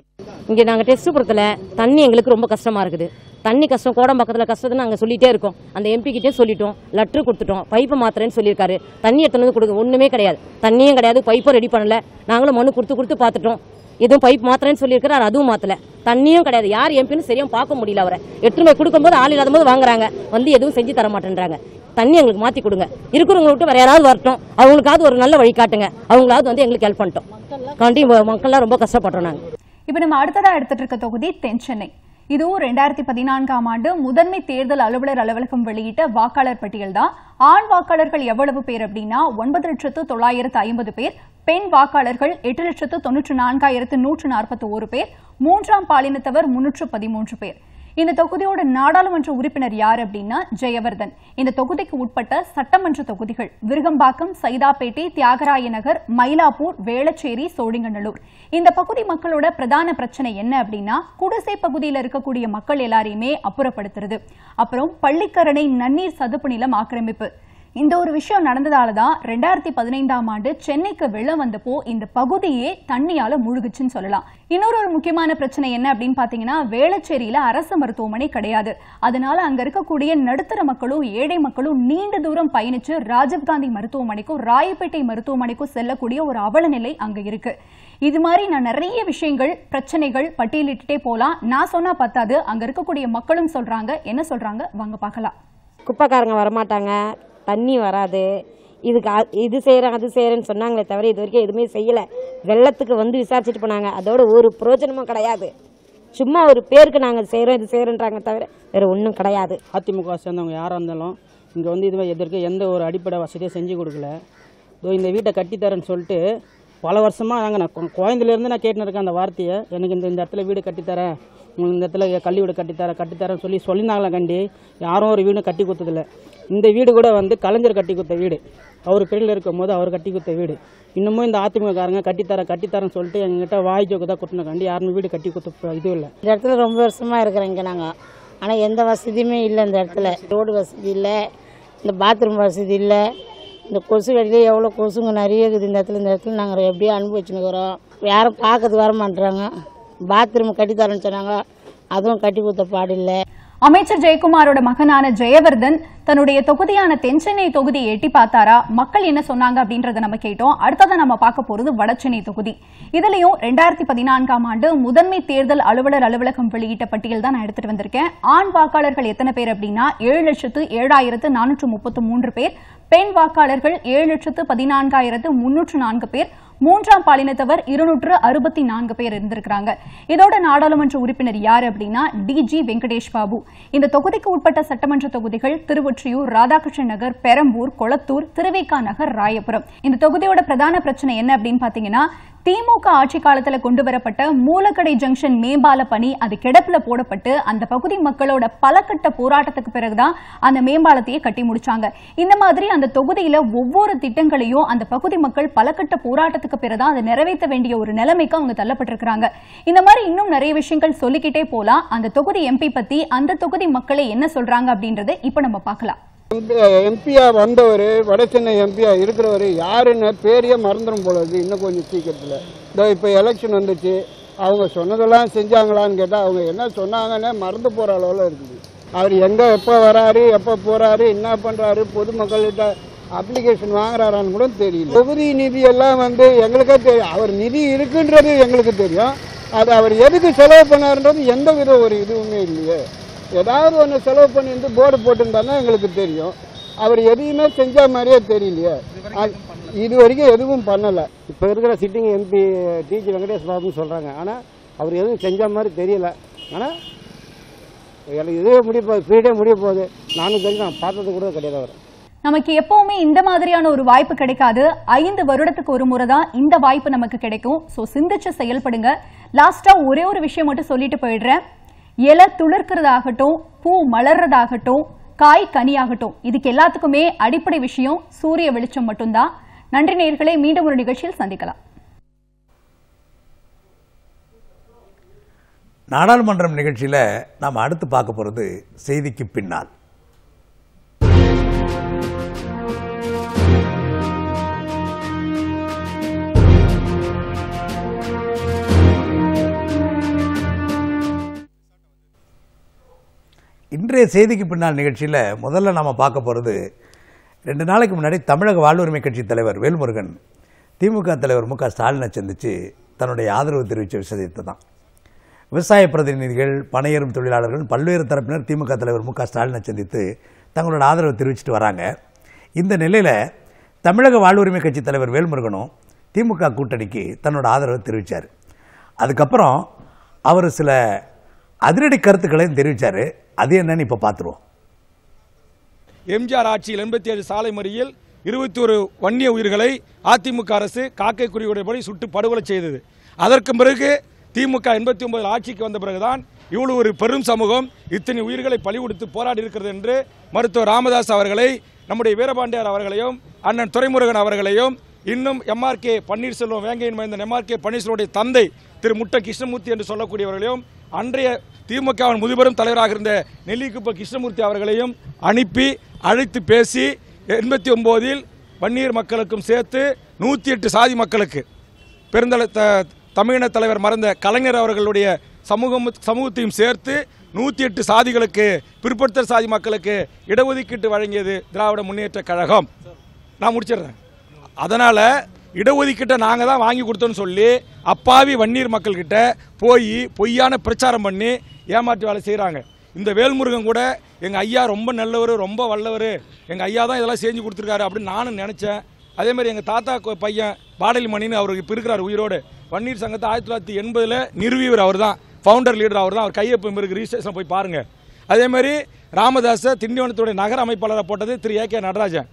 [SPEAKER 8] இங்கே நாங்கள் டெஸ்ட்புரத்தில் தண்ணி எங்களுக்கு ரொம்ப கஷ்டமாக இருக்குது. தண்ணி கஷ்டம், கோடம்பாக்கத்தில் கஷ்டத்தை நாங்கள் சொல்லிகிட்டே இருக்கோம். அந்த எம்பி கிட்டே சொல்லிட்டோம், லெட்ரு கொடுத்துட்டோம், பைப்பை மாத்திரன்னு சொல்லியிருக்காரு. தண்ணி எடுத்துன்னு வந்து கொடுங்க, ஒன்றுமே கிடையாது. தண்ணியும் கிடையாது, பைப்பும் ரெடி பண்ணல. நாங்களும் மனு கொடுத்து பார்த்துட்டோம். எதுவும் பைப் மாத்திரன்னு சொல்லியிருக்காரு, அதுவும் மாற்றல. தண்ணியும் கிடையாது. யார் எம்பின்னு சரியாக பார்க்க முடியல. அவரை எடுத்துன்னு போய் கொடுக்கும்போது ஆள் இல்லாத போது வாங்குறாங்க, எதுவும் செஞ்சு தர மாட்டேன்றாங்க. தண்ணி எங்களுக்கு மாற்றி கொடுங்க. இருக்கிறவங்க விட்டு வேறு யாராவது வரட்டும், அவங்களுக்காவது ஒரு நல்ல வழி காட்டுங்க. அவங்களாவது வந்து எங்களுக்கு ஹெல்ப் பண்ணிட்டோம். மக்கள்லாம் ரொம்ப கஷ்டப்படுறோம் நாங்கள்.
[SPEAKER 5] இப்போ நம்ம அடுத்ததாக எடுத்துட்டு இருக்க தொகுதி தென் சென்னை. இதுவும் 2014ஆம் ஆண்டு முதன்மை தேர்தல் அலுவலர் அலுவலகம் வெளியிட்ட வாக்காளர் பட்டியல் தான். ஆண் வாக்காளர்கள் எவ்வளவு பேர் அப்படின்னா 9,950 பேர், பெண் வாக்காளர்கள் 8,94,141 பேர், மூன்றாம் பாலினத்தவர் 313 பேர். இந்த தொகுதியோட நாடாளுமன்ற உறுப்பினர் யார் அப்படின்னா ஜெயவர்தன். இந்த தொகுதிக்கு உட்பட்ட சட்டமன்ற தொகுதிகள் விருகம்பாக்கம், சைதாப்பேட்டை, தியாகராய நகர், மயிலாப்பூர், வேளச்சேரி, சோழிங்கநல்லூர். இந்த பகுதி மக்களோட பிரதான பிரச்சனை என்ன அப்படின்னா குடிசை பகுதியில் இருக்கக்கூடிய மக்கள் எல்லாரையுமே அப்புறப்படுத்துறது, அப்புறம் பள்ளிக்கரணை நன்னீர் சதுப்பு நிலம் ஆக்கிரமிப்பு. இந்த ஒரு விஷயம் நடந்ததால தான் 2015ஆம் ஆண்டு சென்னைக்கு வெள்ளம் வந்தப்போ இந்த பகுதியே தண்ணியால முழுகுச்சுன்னு சொல்லலாம். இன்னொரு முக்கியமான பிரச்சனை என்ன அப்படின்னு பாத்தீங்கன்னா வேளச்சேரியில அரசு மருத்துவமனை கிடையாது. அதனால அங்க இருக்கக்கூடிய நடுத்தர மக்களும் ஏழை மக்களும் நீண்ட தூரம் பயணிச்சு ராஜீவ்காந்தி மருத்துவமனைக்கும் ராயப்பேட்டை மருத்துவமனைக்கும் செல்லக்கூடிய ஒரு அவல நிலை அங்க இருக்கு. இது மாதிரி நான் நிறைய விஷயங்கள் பிரச்சனைகள் பட்டியலிட்டுட்டே போலாம். நான் சொன்னா பத்தாது, அங்க இருக்கக்கூடிய மக்களும் சொல்றாங்க. என்ன சொல்றாங்க வாங்க பார்க்கலாம்.
[SPEAKER 8] குப்பைக்காரங்க வரமாட்டாங்க, தண்ணி வராது, இதுக்கு இது செய்கிறேன் அது செய்கிறேன்னு சொன்னாங்களே தவிர இது வரைக்கும் எதுவுமே செய்யலை. வெள்ளத்துக்கு வந்து விசாரிச்சுட்டு போனாங்க, அதோட ஒரு பிரயோஜனமும் கிடையாது. சும்மா ஒரு பேருக்கு நாங்கள் செய்கிறோம் இது செய்கிறோன்றாங்க தவிர வேறு ஒன்றும் கிடையாது.
[SPEAKER 7] அதிமுக சேர்ந்தவங்க யாராக இருந்தாலும் இங்கே வந்து இதுவே எதற்கு எந்த ஒரு அடிப்படை வசதியும் செஞ்சு கொடுக்கல. இதோ இந்த வீட்டை கட்டித்தரேன்னு சொல்லிட்டு பல வருஷமாக நான் குழந்தையிலேருந்து நான் கேட்டுன்னு இருக்கேன் அந்த வார்த்தையை. எனக்கு இந்த இடத்துல வீடு கட்டித்தரேன், உங்களுக்கு இந்த இடத்துல கல்வி வீடு கட்டித்தரேன்னு சொல்லியிருந்தாங்களே கண்டி யாரும் ஒரு வீடும் கட்டி கொடுத்ததில்ல. இந்த வீடு கூட வந்து கலைஞர் கட்டி கொடுத்த வீடு, அவர் பிள்ளையில் இருக்கும் போது அவர் கட்டி கொடுத்த வீடு. இன்னமும் இந்த அதிமுககாரங்க கட்டித்தரேன்னு சொல்லிட்டு எங்ககிட்ட வாய் ஜோக்கு தான் கொடுத்துன கண்டி யாருமே வீடு கட்டி கொடுத்த இது இல்லை.
[SPEAKER 9] இந்த இடத்துல ரொம்ப வருஷமாக இருக்கிறோம் இங்கே நாங்கள். ஆனால் எந்த வசதியுமே இல்லை இந்த இடத்துல. ரோடு வசதி இல்லை, இந்த பாத்ரூம் வசதி இல்லை, இந்த கொசு கடியிலே எவ்வளோ கொசுங்க நிறைய இருக்குது இந்த இடத்துல நாங்கள் எப்படியோ அனுபவிச்சுன்னுக்கிறோம். யாரும் பார்க்கறது வர மாட்டுறாங்க. பாத்ரூம் கட்டித்தரேன்னு சொன்னாங்க, அதுவும் கட்டி கொடுத்த பாடில்லை.
[SPEAKER 5] அமைச்சர் ஜெயக்குமாரோட மகனான ஜெயவர்தன் தன்னுடைய தொகுதியான தென்சென்னை தொகுதியை எட்டி பார்த்தாரா, மக்கள் என்ன சொன்னாங்க அப்படின்றத நம்ம கேட்டோம். அடுத்ததான் நம்ம பார்க்க போறது வடசென்னை தொகுதி. இதுலயும் 2014ஆம் ஆண்டு முதன்மை தேர்தல் அலுவலர் அலுவலகம் வெளியிட்ட பட்டியல் தான் நான் எடுத்துட்டு வந்திருக்கேன். ஆண் வாக்காளர்கள் எத்தனை பேர் அப்படின்னா 7,07,433 பேர், பெண் வாக்காளர்கள் 7,14,304 பேர், மூன்றாம் பாலினத்தவர் 264 பேர் இருந்திருக்கிறாங்க. இதோட நாடாளுமன்ற உறுப்பினர் யார் அப்படின்னா DG வெங்கடேஷ் பாபு. இந்த தொகுதிக்கு உட்பட்ட சட்டமன்ற தொகுதிகள் திருவொற்றியூர், ராதாகிருஷ்ணன் நகர், பெரம்பூர், கொளத்தூர், திருவேக்கா நகர், ராயபுரம். இந்த தொகுதியோட பிரதான பிரச்சனை என்ன அப்படின்னு பாத்தீங்கன்னா திமுக ஆட்சி காலத்துல கொண்டு வரப்பட்ட மூலக்கடை ஜங்ஷன் மேம்பால பணி அது கிடப்புல போடப்பட்டு அந்த பகுதி மக்களோட பல கட்ட போராட்டத்துக்கு பிறகுதான் அந்த மேம்பாலத்தையே கட்டி முடிச்சாங்க. இந்த மாதிரி அந்த தொகுதியில ஒவ்வொரு திட்டங்களையும் அந்த பகுதி மக்கள் பல கட்ட போராட்டத்துக்கு பிறகுதான் அதை நிறைவேற்ற வேண்டிய ஒரு நிலைமைக்கு அவங்க தள்ளப்பட்டிருக்கிறாங்க. இந்த மாதிரி இன்னும் நிறைய விஷயங்கள் சொல்லிக்கிட்டே போலாம். அந்த தொகுதி எம்பி பத்தி அந்த தொகுதி மக்களை என்ன சொல்றாங்க அப்படின்றத இப்ப நம்ம பார்க்கலாம்.
[SPEAKER 10] எம்பியா வந்தவர், வடசென்னை எம்பியா இருக்கிறவர் யாருன்னு பேரையே மறந்துடும் போல இருக்குது இன்னும் கொஞ்சம் சீக்கிரத்தில். இதோ இப்போ எலெக்ஷன் வந்துச்சு, அவங்க சொன்னதெல்லாம் செஞ்சாங்களான்னு கேட்டால் அவங்க என்ன சொன்னாங்கன்னு மறந்து போகிற அளவில் இருக்குது. அவர் எங்கே எப்போ வராரு, எப்போ போகிறாரு, என்ன பண்ணுறாரு, பொதுமக்கள்கிட்ட அப்ளிகேஷன் வாங்குறாரான்னு கூட தெரியல. தொகுதி நிதியெல்லாம் வந்து எங்களுக்கே தெரியும், அவர் நிதி இருக்குன்றது எங்களுக்கு தெரியும். அது அவர் எதுக்கு செலவு பண்ணாருன்றது எந்த வித ஒரு இதுவுமே இல்லையே. ஏதாவது ஒன்று செலவு பண்ணிட்டு போர்டு போட்டுருந்தாருன்னா எங்களுக்கு தெரியும். அவர் எதையுமே செஞ்ச மாதிரியே தெரியலையே. இது வரைக்கும் எதுவும் பண்ணலை.
[SPEAKER 11] இப்போ இருக்கிற சிட்டிங் எம்பி DG வெங்கடேஷ் பாபுன்னு சொல்கிறாங்க, ஆனால் அவர் எதுவும் செஞ்ச மாதிரி தெரியல. ஆனால் எனக்கு இதே முடிய போகுது, பீரியடே முடிய போகுது. நானும் தெரிஞ்சு நான் பார்த்தது கூட கிடையாது. அவர்
[SPEAKER 5] நமக்கு எப்பவுமே இந்த மாதிரியான ஒரு வாய்ப்பு கிடைக்காது. 5 வருடத்துக்கு ஒரு முறை தான் இந்த வாய்ப்பு நமக்கு கிடைக்கும். ஸோ சிந்திச்சு செயல்படுங்க. லாஸ்டா ஒரே ஒரு விஷயம் மட்டும் சொல்லிட்டு போயிடுறேன். இலை துளிர்க்கிறதாகட்டும், பூ மலர்றதாகட்டும், காய் கனியாகட்டும், இதுக்கு எல்லாத்துக்குமே அடிப்படை விஷயம் சூரிய வெளிச்சம் மட்டும்தான். நன்றி நேயர்களே, மீண்டும் ஒரு நிகழ்ச்சியில் சந்திக்கலாம்.
[SPEAKER 1] நாடாளுமன்றம் நிகழ்ச்சியில் நாம் அடுத்து பார்க்க போகிறது செய்திக்கு பின்னால். இன்றைய செய்திக்கு பின்னால் நிகழ்ச்சியில் முதல்ல நாம் பார்க்க போகிறது 2 நாளைக்கு முன்னாடி தமிழக வாழ்வுரிமை கட்சி தலைவர் வேல்முருகன் திமுக தலைவர் மு க ஸ்டாலினை சந்தித்து தன்னுடைய ஆதரவு தெரிவித்த விஷயத்தை தான். விவசாய பிரதிநிதிகள், பணியேறும் தொழிலாளர்கள், பல்வேறு தரப்பினர் திமுக தலைவர் மு க ஸ்டாலினை சந்தித்து தங்களோட ஆதரவை தெரிவிச்சிட்டு வராங்க. இந்த நிலையில் தமிழக வாழ்வுரிமை கட்சி தலைவர் வேல்முருகனும் திமுக கூட்டணிக்கு தன்னோட ஆதரவை தெரிவித்தார். அதுக்கப்புறம் அவர் சில அதிரடி கருத்துக்களையும் தெரிவித்தார். அது என்னன்னு இப்போ பார்த்துருவோம்.
[SPEAKER 12] எம்ஜிஆர் ஆட்சியில் 87 சாலை மறியல் 21 வன்னிய உயிர்களை அதிமுக அரசு காக்கை குறியுடையபடி சுட்டு படுகொலை செய்தது. அதற்கு பிறகு திமுக 89 ஆட்சிக்கு வந்த பிறகுதான் இவ்வளவு ஒரு பெரும் சமூகம் இத்தனை உயிர்களை பலி கொடுத்து போராடி இருக்கிறது என்று மருத்துவர் ராமதாஸ் அவர்களை, நம்முடைய வீரபாண்டியார் அவர்களையும், அண்ணன் துரைமுருகன் அவர்களையும், இன்னும் எம்ஆர்கே பன்னீர்செல்வம், வேங்கையின் மைந்தன் எம்ஆர்கே பன்னீர்செல்வனுடைய தந்தை திரு முட்ட கிருஷ்ணமூர்த்தி என்று சொல்லக்கூடியவர்களையும், அன்றைய திமுகவின் முதுபெரும் தலைவராக இருந்த நெல்லிக்குப்ப கிருஷ்ணமூர்த்தி அவர்களையும் அனுப்பி அழைத்து பேசி 89இல் வன்னியர் மக்களுக்கும் சேர்த்து 108 சாதி மக்களுக்கு தமிழின தலைவர் மறந்த கலைஞர் அவர்களுடைய சமூகத்தையும் சேர்த்து 108 சாதிகளுக்கு, பிற்படுத்தல் சாதி மக்களுக்கு இடஒதுக்கீட்டு வழங்கியது திராவிட முன்னேற்ற கழகம். நான் முடிச்சிடுறேன். அதனால் இடஒதுக்கீட்டை நாங்கள் தான் வாங்கி கொடுத்தோன்னு சொல்லி அப்பாவி வன்னியர் மக்கள்கிட்ட போய் பொய்யான பிரச்சாரம் பண்ணி ஏமாற்றி வேலை செய்கிறாங்க. இந்த வேல்முருகன் கூட எங்கள் ஐயா ரொம்ப நல்லவர், ரொம்ப வல்லவர், எங்கள் ஐயா தான் இதெல்லாம் செஞ்சு கொடுத்துருக்காரு அப்படின்னு நானும் நினச்சேன். அதேமாதிரி எங்கள் தாத்தா பையன் பாடலி மணின்னு அவருக்கு இப்போ இருக்கிறார் உயிரோடு. வன்னியர் சங்கத்தை 1980 நிறுவியவர் அவர் தான், ஃபவுண்டர் லீடர் அவர் தான். அவர் கையொப்பம் இருக்கு, ரிஜிஸ்ட்ரேஷன் போய் பாருங்கள். அதேமாதிரி ராமதாஸை திண்டிவனத்துடைய நகர அமைப்பாளரை போட்டது திரு ஏ.கே. நடராஜன்.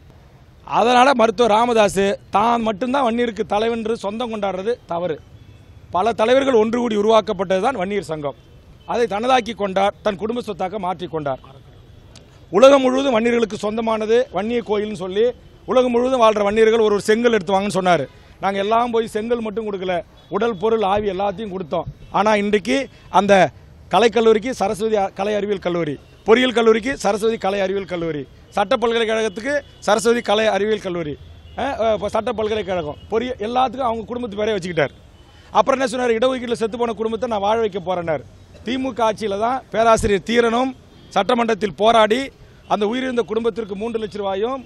[SPEAKER 12] அதனால் மருத்துவர் ராமதாஸ் தான் மட்டும்தான் வன்னியருக்கு தலைவன்று சொந்தம் கொண்டாடுறது தவறு. பல தலைவர்கள் ஒன்று கூடி உருவாக்கப்பட்டது தான் வன்னியர் சங்கம். அதை தனதாக்கி கொண்டார், தன் குடும்ப சொத்தாக மாற்றிக்கொண்டார். உலகம் முழுவதும் வன்னியர்களுக்கு சொந்தமானது வன்னிய கோயில்னு சொல்லி உலகம் முழுவதும் வாழ்கிற வன்னியர்கள் ஒரு செங்கல் எடுத்து வாங்கன்னு சொன்னார். நாங்கள் எல்லாம் போய் செங்கல் மட்டும் கொடுக்கல, உடல் பொருள் ஆவி எல்லாத்தையும் கொடுத்தோம். ஆனால் இன்றைக்கு அந்த கலைக்கல்லூரிக்கு சரஸ்வதி கலை அறிவியல் கல்லூரி, பொறியியல் கல்லூரிக்கு சரஸ்வதி கலை அறிவியல் கல்லூரி, சட்ட பல்கலைக்கழகத்துக்கு சரஸ்வதி கலை அறிவியல் கல்லூரி, சட்ட பல்கலைக்கழகம், பொறியியல் எல்லாத்துக்கும் அவங்க குடும்பத்து பேரே வச்சுக்கிட்டார். அப்புறம் என்ன சொன்னார், இடஒதுக்கீட்டில் செத்து போன குடும்பத்தை நான் வாழ வைக்க போகிறேன்னார். திமுக ஆட்சியில் தான் பேராசிரியர் தீரனும் சட்டமன்றத்தில் போராடி அந்த உயிரிழந்த குடும்பத்திற்கு 3 லட்சம் ரூபாயும்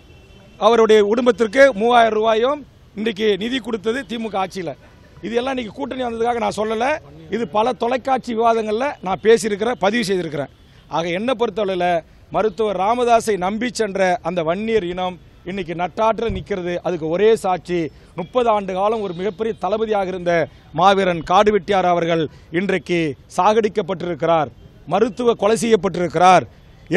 [SPEAKER 12] அவருடைய குடும்பத்திற்கு 3000 ரூபாயும் இன்றைக்கு நிதி கொடுத்தது திமுக ஆட்சியில். இது எல்லாம் இன்றைக்கி கூட்டணி வந்ததுக்காக நான் சொல்லலை, இது பல தொலைக்காட்சி விவாதங்களில் நான் பேசியிருக்கிறேன், பதிவு செய்திருக்கிறேன். ஆக என்னை பொறுத்தவரையில் மருத்துவர் ராமதாஸை நம்பி சென்ற அந்த வன்னியர் இனம் இன்னைக்கு நட்டாற்றில் நிற்கிறது. அதுக்கு ஒரே சாட்சி 30 ஆண்டு காலம் ஒரு மிகப்பெரிய தளபதியாக இருந்த மாவீரன் காடுவெட்டியார் அவர்கள் இன்றைக்கு சாகடிக்கப்பட்டிருக்கிறார், மருத்துவ கொலை செய்யப்பட்டிருக்கிறார்.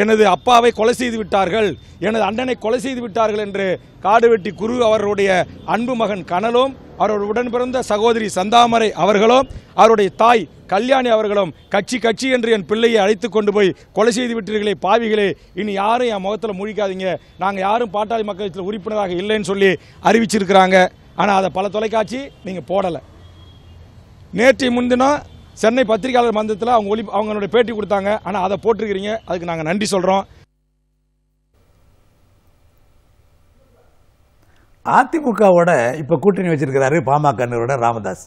[SPEAKER 12] எனது அப்பாவை கொலை செய்து விட்டார்கள், எனது அண்ணனை கொலை செய்து விட்டார்கள் என்று காடுவெட்டி குரு அவருடைய அன்பு மகன் கனலும், அவருடைய உடன் பிறந்த சகோதரி சந்தாமரை அவர்களும், அவருடைய தாய் கல்யாணி அவர்களும் கட்சி என்று என் பிள்ளையை அழைத்து கொண்டு போய் கொலை செய்து விட்டீர்களே பாவிகளே, இனி யாரும் என் முகத்தில் முழிக்காதீங்க, நாங்கள் யாரும் பாட்டாளி மக்களத்தில் உறுப்பினராக இல்லைன்னு சொல்லி அறிவிச்சிருக்கிறாங்க. ஆனால் அதை பல தொலைக்காட்சி நீங்கள் போடலை. நேற்று முன்தினம் சென்னை பத்திரிகையாளர் மன்றத்தில் அவங்களுடைய பேட்டி கொடுத்தாங்க, ஆனால் அதை போட்டிருக்கிறீங்க, அதுக்கு நாங்கள் நன்றி சொல்கிறோம்.
[SPEAKER 1] அதிமுகவோட இப்போ கூட்டணி வச்சிருக்கிறாரு பாமகனரோட ராமதாஸ்.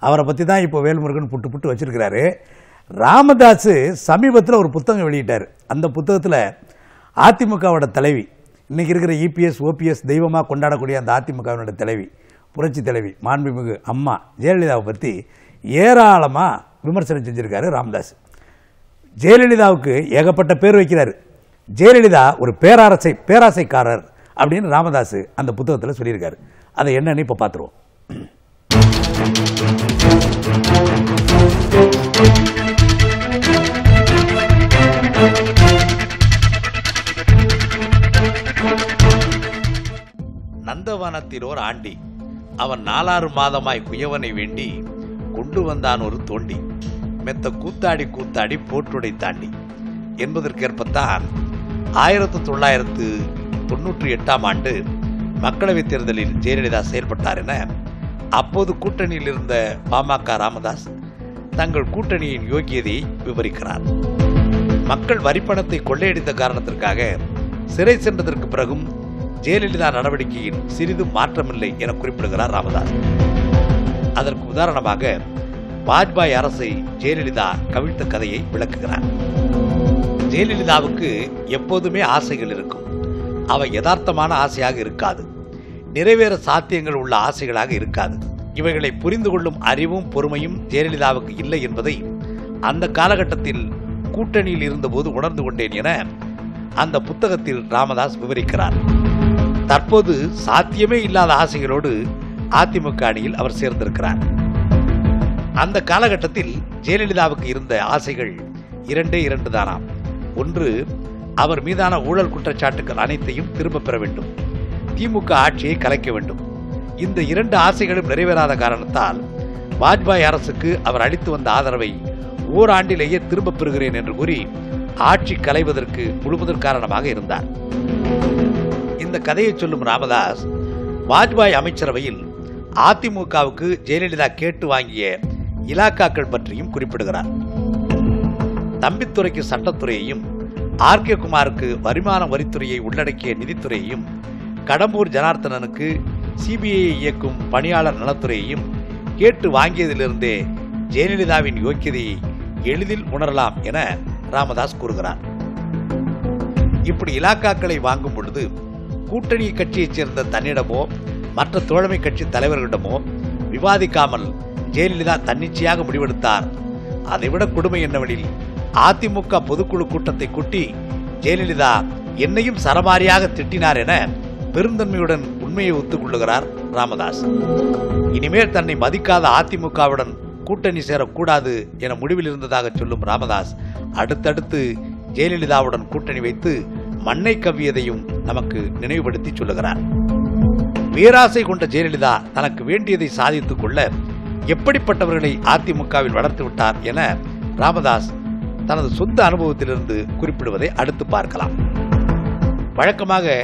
[SPEAKER 1] அவரை பற்றி தான் இப்போ வேல்முருகன் புட்டு வச்சிருக்கிறாரு. ராமதாஸ் சமீபத்தில் ஒரு புத்தகம் வெளியிட்டார். அந்த புத்தகத்தில் அதிமுகவோட தலைவி, இன்னைக்கு இருக்கிற இபிஎஸ் ஓபிஎஸ் தெய்வமாக கொண்டாடக்கூடிய அந்த அதிமுகவினோட தலைவி, புரட்சி தலைவி மாண்புமிகு அம்மா ஜெயலலிதாவை பற்றி ஏராளமாக விமர்சனம் செஞ்சிருக்காரு ராமதாஸ். ஜெயலலிதாவுக்கு ஏகப்பட்ட பேர் வைக்கிறார். ஜெயலலிதா ஒரு பேராசைக்காரர் அப்படின்னு ராமதாஸ் அந்த புத்தகத்தில் சொல்லியிருக்காரு. அதை என்னன்னு இப்போ பார்த்துருவோம்.
[SPEAKER 13] நந்தவனத்திலோர் ஆண்டி, அவன் 4 மாதமாய் குயவனை வேண்டி கொண்டு வந்தான் ஒரு தோண்டி, மெத்த கூத்தாடி போற்றுடை தாண்டி என்பதற்கேற்பத்தான் 1998 ஆண்டு மக்களவைத் தேர்தலில் ஜெயலலிதா செயல்பட்டார் என அப்போது கூட்டணியில் இருந்த பாமக ராமதாஸ் தங்கள் கூட்டணியின் யோகியதை விவரிக்கிறார். மக்கள் வரிப்பணத்தை கொள்ளையடித்த காரணத்திற்காக சிறை சென்றதற்கு பிறகும் ஜெயலலிதா நடவடிக்கையில் சிறிதும் மாற்றமில்லை என குறிப்பிடுகிறார் ராமதாஸ். அதற்கு உதாரணமாக வாஜ்பாய் அரசை ஜெயலலிதா கவிழ்த்த கதையை விளக்குகிறார். ஜெயலலிதாவுக்கு எப்போதுமே ஆசைகள் இருக்கும். அவை யதார்த்தமான ஆசையாக இருக்காது, நிறைவேற சாத்தியங்கள் உள்ள ஆசைகளாக இருக்காது. இவைகளை புரிந்து கொள்ளும் அறிவும் பொறுமையும் ஜெயலலிதாவுக்கு இல்லை என்பதை அந்த காலகட்டத்தில் கூட்டணியில் இருந்தபோது உணர்ந்து கொண்டேன் என அந்த புத்தகத்தில் ராமதாஸ் விவரிக்கிறார். தற்போது சாத்தியமே இல்லாத ஆசைகளோடு அதிமுக அணியில் அவர் சேர்ந்திருக்கிறார். அந்த காலகட்டத்தில் ஜெயலலிதாவுக்கு இருந்த ஆசைகள் இரண்டு தானாம். ஒன்று, அவர் மீதான ஊழல் குற்றச்சாட்டுகள் அனைத்தையும் திரும்ப பெற வேண்டும், திமுக ஆட்சியை கலைக்க வேண்டும். இந்த 2 ஆசைகளும் நிறைவேறாத காரணத்தால் வாஜ்பாய் அரசுக்கு அவர் அளித்து வந்த ஆதரவை ஓராண்டிலேயே திரும்பப் பெறுகிறேன் என்று கூறி ஆட்சி கலைவதற்கு முழுமுதற் காரணமாக இருந்தார். இந்த கதையை சொல்லும் ராமதாஸ் வாஜ்பாய் அமைச்சரவையில் அதிமுகவுக்கு ஜெயலலிதா கேட்டு வாங்கிய இலாக்காக்கள் பற்றியும் குறிப்பிடுகிறார். தம்பித்துறைக்கு சட்டத்துறையையும், ஆர்.கே. குமாருக்கு வருமான வரித்துறையை உள்ளடக்கிய நிதித்துறையையும், கடம்பூர் ஜனார்த்தனனுக்கு சிபிஐ இயக்கும் பணியாளர் நலத்துறையையும் கேட்டு வாங்கியதிலிருந்தே ஜெயலலிதாவின் யோக்கியதையை எளிதில் உணரலாம் என ராமதாஸ் கூறுகிறார். இப்படி இலாக்காக்களை வாங்கும் பொழுது கூட்டணி கட்சியைச் சேர்ந்த தன்னிடமோ மற்ற தோழமை கட்சி தலைவர்களிடமோ விவாதிக்காமல் ஜெயலலிதா தன்னிச்சையாக முடிவெடுத்தார். அதைவிட கொடுமை என்னவெனில், அதிமுக பொதுக்குழு கூட்டத்தை கூட்டி ஜெயலலிதா என்னையும் சரமாரியாக திட்டினார் என பெருந்தன்மையுடன் உண்மையை ஒத்துக்கொள்ளுகிறார் ராமதாஸ். இனிமேல் தன்னை மதிக்காத அதிமுகவுடன் கூட்டணி சேரக்கூடாது என முடிவில் இருந்ததாக சொல்லும் ராமதாஸ் அடுத்தடுத்து ஜெயலலிதாவுடன் கூட்டணி வைத்து மண்ணை கவ்வியதையும் நமக்கு நினைவுபடுத்தி சொல்லுகிறார். பேராசை கொண்ட ஜெயலலிதா தனக்கு வேண்டியதை சாதித்துக் கொள்ள எப்படிப்பட்டவர்களை அதிமுகவில் வளர்த்து விட்டார் என ராமதாஸ் தனது சொந்த அனுபவத்திலிருந்து குறிப்பிடுவதை அடுத்து பார்க்கலாம். வழக்கமாக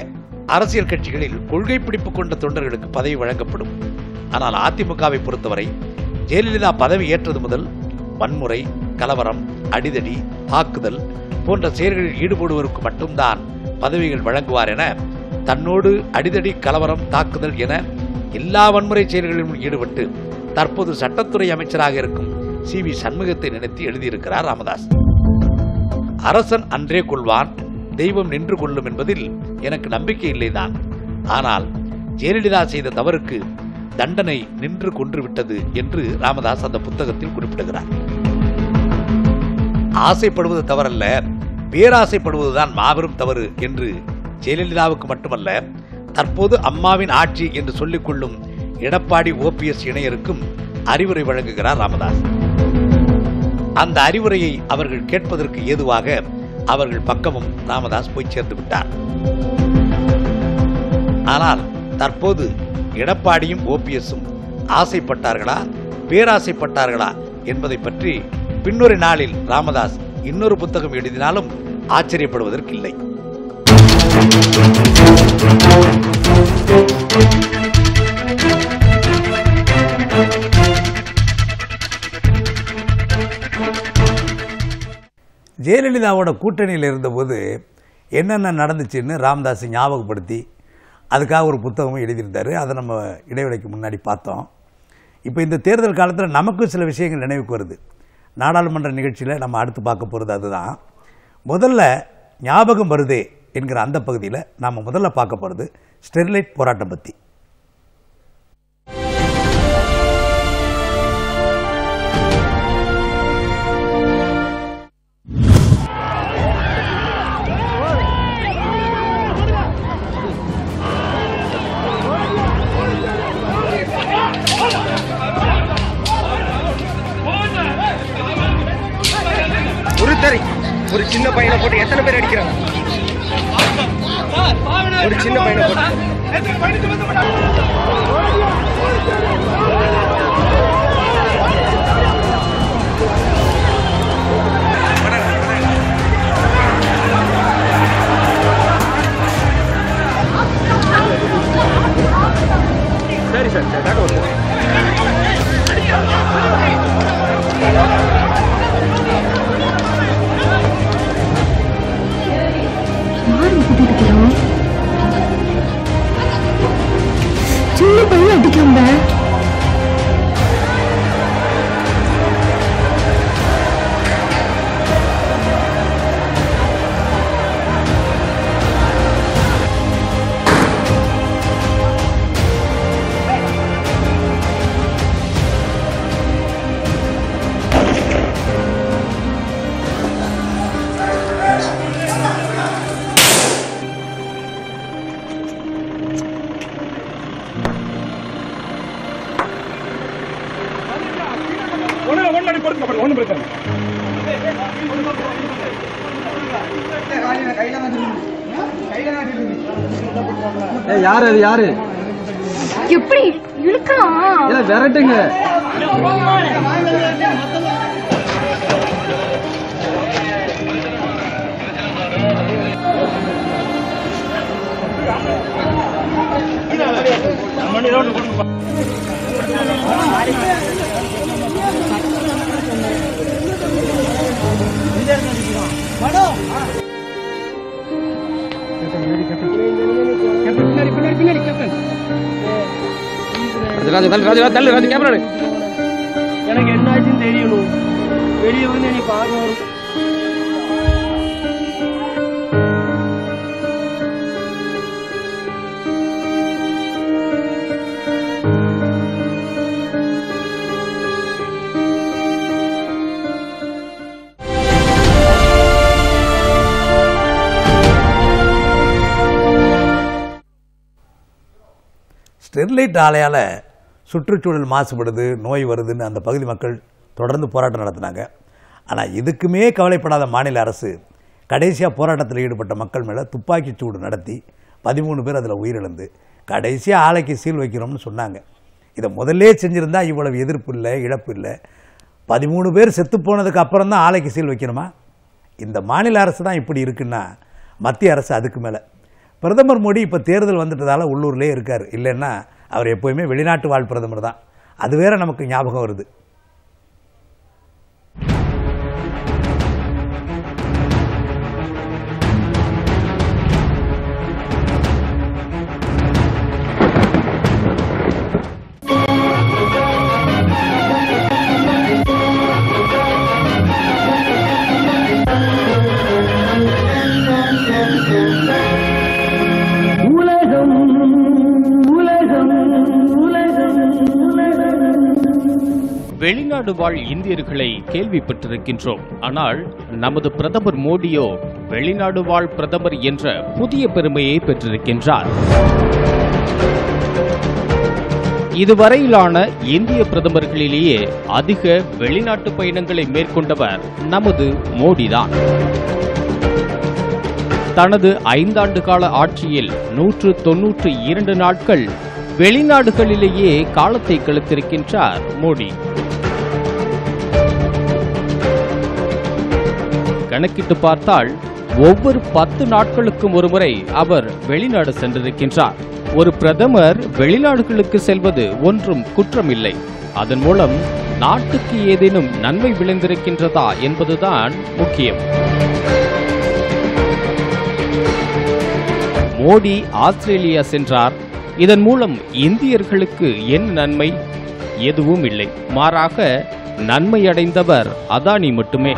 [SPEAKER 13] அரசியல் கட்சிகளில் கொள்கை பிடிப்பு கொண்ட தொண்டர்களுக்கு பதவி வழங்கப்படும். ஆனால் அதிமுகவை பொறுத்தவரை ஜெயலலிதா பதவி ஏற்றது முதல் வன்முறை, கலவரம், அடிதடி, தாக்குதல் போன்ற செயல்களில் ஈடுபடுவோருக்கு மட்டும்தான் பதவிகள் வழங்குவார் என தன்னோடு அடிதடி, கலவரம், தாக்குதல் என எல்லா வன்முறை செயல்களிலும் ஈடுபட்டு தற்போது சட்டத்துறை அமைச்சராக இருக்கும் சி.வி. சண்முகத்தை நினைத்து எழுதியிருக்கிறார் ராமதாஸ். அரசன் அன்றே கொள்வான், தெய்வம் நின்று கொள்ளும் என்பதில் எனக்கு நம்பிக்கை இல்லைதான். ஆனால் ஜெயலலிதா செய்த தவறுக்கு தண்டனை நின்று கொன்றுவிட்டது என்று ராமதாஸ் அந்த புத்தகத்தில் குறிப்பிடுகிறார். ஆசைப்படுவது தவறல்ல, பேராசைப்படுவதுதான் மாபெரும் தவறு என்று ஜெயலலிதாவுக்கு மட்டுமல்ல, தற்போது அம்மாவின் ஆட்சி என்று சொல்லிக் கொள்ளும் எடப்பாடி, ஓபிஎஸ் இணையருக்கும் அறிவுரை வழங்குகிறார் ராமதாஸ். அந்த அறிவுரையை அவர்கள் கேட்பதற்கு ஏதுவாக அவர்கள் பக்கமும் ராமதாஸ் போய் சேர்ந்து விட்டார். ஆனால் தற்போது எடப்பாடியும் ஓபிஎஸும் ஆசைப்பட்டார்களா, பேராசைப்பட்டார்களா என்பதை பற்றி பின்னொரு நாளில் ராமதாஸ் இன்னொரு புத்தகம் எழுதினாலும் ஆச்சரியப்படுவதற்கில்லை.
[SPEAKER 1] ஜெயலலிதாவோட கூட்டணியில் இருந்தபோது என்னென்ன நடந்துச்சுன்னு ராமதாஸ் ஞாபகப்படுத்தி அதுக்காக ஒரு புத்தகமும் எழுதியிருந்தார். அதை நம்ம இடைவெளிக்கு முன்னாடி பார்த்தோம். இப்போ இந்த தேர்தல் காலத்தில் நமக்கும் சில விஷயங்கள் நினைவுக்கு வருது. நாடாளுமன்ற நிகழ்ச்சியில் நம்ம அடுத்து பார்க்க போகிறது அதுதான். முதல்ல ஞாபகம் வருதே என்கிற அந்த பகுதியில் நாம் முதல்ல பார்க்க போகிறது ஸ்டெர்லைட் போராட்டம் பற்றி.
[SPEAKER 14] ஒரு சின்ன பையனை போட்டு எத்தனை பேர் அடிக்கிறாங்க? ஒரு சின்ன பையனை போட்டு சரி சார்
[SPEAKER 15] சின்ன பையன் அடிக்காம யாரு அது யாரு
[SPEAKER 16] எப்படி இழுக்கலாம்
[SPEAKER 15] விரட்டுங்க
[SPEAKER 17] எனக்கு என்னாச்சுன்னு தெரியணும் வெளியே வந்து நீ பார்க்கணும்
[SPEAKER 1] ஸ்டெர்லைட் ஆலையால் சுற்றுச்சூழல் மாசுபடுது, நோய் வருதுன்னு அந்த பகுதி மக்கள் தொடர்ந்து போராட்டம் நடத்தினாங்க. ஆனால் இதுக்குமே கவலைப்படாத மாநில அரசு கடைசியாக போராட்டத்தில் ஈடுபட்ட மக்கள் மேலே துப்பாக்கிச் சூடு நடத்தி 13 பேர் அதில் உயிரிழந்து கடைசியாக ஆலைக்கு சீல் வைக்கிறோம்னு சொன்னாங்க. இதை முதல்லே செஞ்சுருந்தா இவ்வளவு எதிர்ப்பு இல்லை, இழப்பு இல்லை. 13 பேர் செத்து போனதுக்கு அப்புறம் தான் ஆலைக்கு சீல் வைக்கணுமா? இந்த மாநில அரசு தான் இப்படி இருக்குன்னா மத்திய அரசு அதுக்கு மேலே. பிரதமர் மோடி இப்போ தேர்தல் வந்துட்டதால் உள்ளூர்லேயே இருக்கார். இல்லைன்னா அவர் எப்போயுமே வெளிநாட்டு வாழ் பிரதமர் தான். அது வேற நமக்கு ஞாபகம் வருது.
[SPEAKER 18] வெளிநாடு வாழ் இந்தியர்களை கேள்விப்பட்டிருக்கின்றோம். ஆனால் நமது பிரதமர் மோடியோ வெளிநாடு வாழ் பிரதமர் என்ற புதிய பெருமையை பெற்றிருக்கின்றார். இதுவரையிலான இந்திய பிரதமர்களிலேயே அதிக வெளிநாட்டு பயணங்களை மேற்கொண்டவர் நமது மோடிதான். தனது 5 ஆண்டு கால ஆட்சியில் 192 நாட்கள் வெளிநாடுகளிலேயே காலத்தை கழித்திருக்கின்றார் மோடி. கணக்கிட்டு பார்த்தால் ஒவ்வொரு 10 நாட்களுக்கும் ஒருமுறை அவர் வெளிநாடு சென்றிருக்கின்றார். ஒரு பிரதமர் வெளிநாடுகளுக்கு செல்வது ஒன்றும் குற்றமில்லை. அதன் மூலம் நாட்டுக்கு ஏதேனும் நன்மை விளைந்திருக்கின்றதா என்பதுதான் முக்கியம். மோடி ஆஸ்திரேலியா சென்றார். இதன் மூலம் இந்தியர்களுக்கு என்ன நன்மை? எதுவும் இல்லை. மாறாக நன்மை அடைந்தவர் அதானி மட்டுமே.